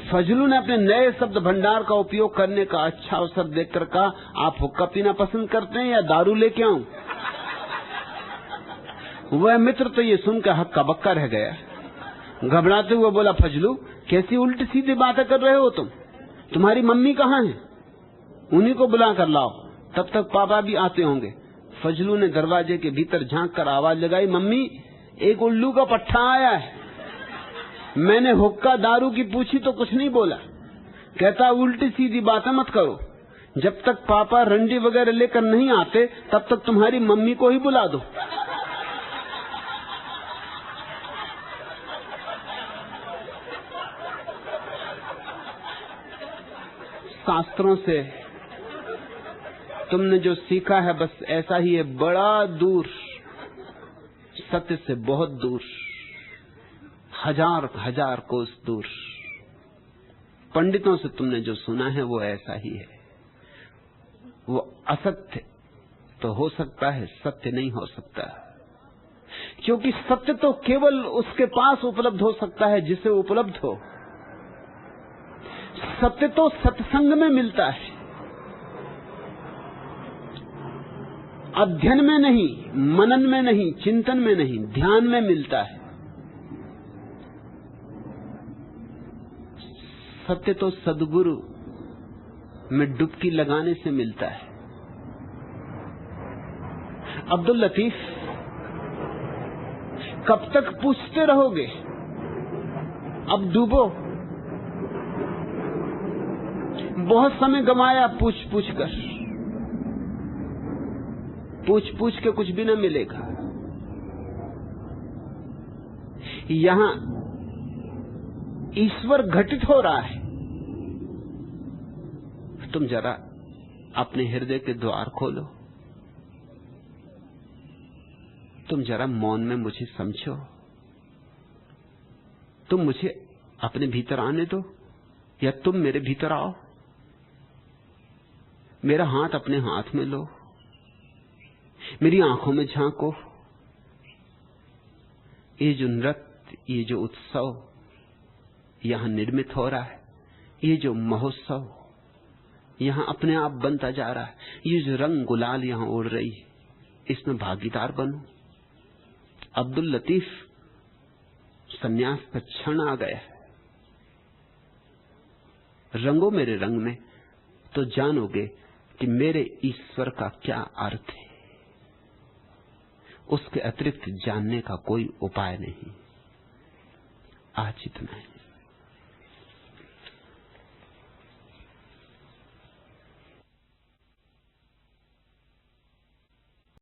फजलू ने अपने नए शब्द भंडार का उपयोग करने का अच्छा अवसर देखकर कहा, आप हुक्का पीना पसंद करते हैं या दारू लेके आऊं? वह मित्र तो ये सुनकर हक्का बक्का रह गया। घबराते हुए बोला, फजलू, कैसी उल्टी सीधी बातें कर रहे हो तुम? तुम्हारी मम्मी कहाँ है? उन्हीं को बुला कर लाओ, तब तक पापा भी आते होंगे। फजलू ने दरवाजे के भीतर झांक कर आवाज लगाई, मम्मी, एक उल्लू का पट्टा आया है। मैंने हुक्का दारू की पूछी तो कुछ नहीं बोला। कहता, उल्टी सीधी बातें मत करो, जब तक पापा रंडी वगैरह लेकर नहीं आते तब तक तुम्हारी मम्मी को ही बुला दो। शास्त्रों से तुमने जो सीखा है बस ऐसा ही है, बड़ा दूर, सत्य से बहुत दूर, हजार हजार कोस दूर। पंडितों से तुमने जो सुना है वो ऐसा ही है। वो असत्य तो हो सकता है, सत्य नहीं हो सकता, क्योंकि सत्य तो केवल उसके पास उपलब्ध हो सकता है जिसे उपलब्ध हो। सत्य तो सत्संग में मिलता है, अध्ययन में नहीं, मनन में नहीं, चिंतन में नहीं, ध्यान में मिलता है। सत्य तो सद्गुरु में डुबकी लगाने से मिलता है। अब्दुल लतीफ, कब तक पूछते रहोगे? अब डूबो। बहुत समय गंवाया पूछ पूछ कर, पूछ पूछ के कुछ भी न मिलेगा। यहां ईश्वर घटित हो रहा है। तुम जरा अपने हृदय के द्वार खोलो, तुम जरा मौन में मुझे समझो, तुम मुझे अपने भीतर आने दो या तुम मेरे भीतर आओ। मेरा हाथ अपने हाथ में लो, मेरी आंखों में झांको। ये जो नृत्य, ये जो उत्सव यहां निर्मित हो रहा है, ये जो महोत्सव यहां अपने आप बनता जा रहा है, ये जो रंग गुलाल यहां उड़ रही है, इसमें भागीदार बनो। अब्दुल लतीफ, संन्यास का क्षण आ गया है। रंगो मेरे रंग में तो जानोगे कि मेरे ईश्वर का क्या अर्थ है। उसके अतिरिक्त जानने का कोई उपाय नहीं। आज इतना है।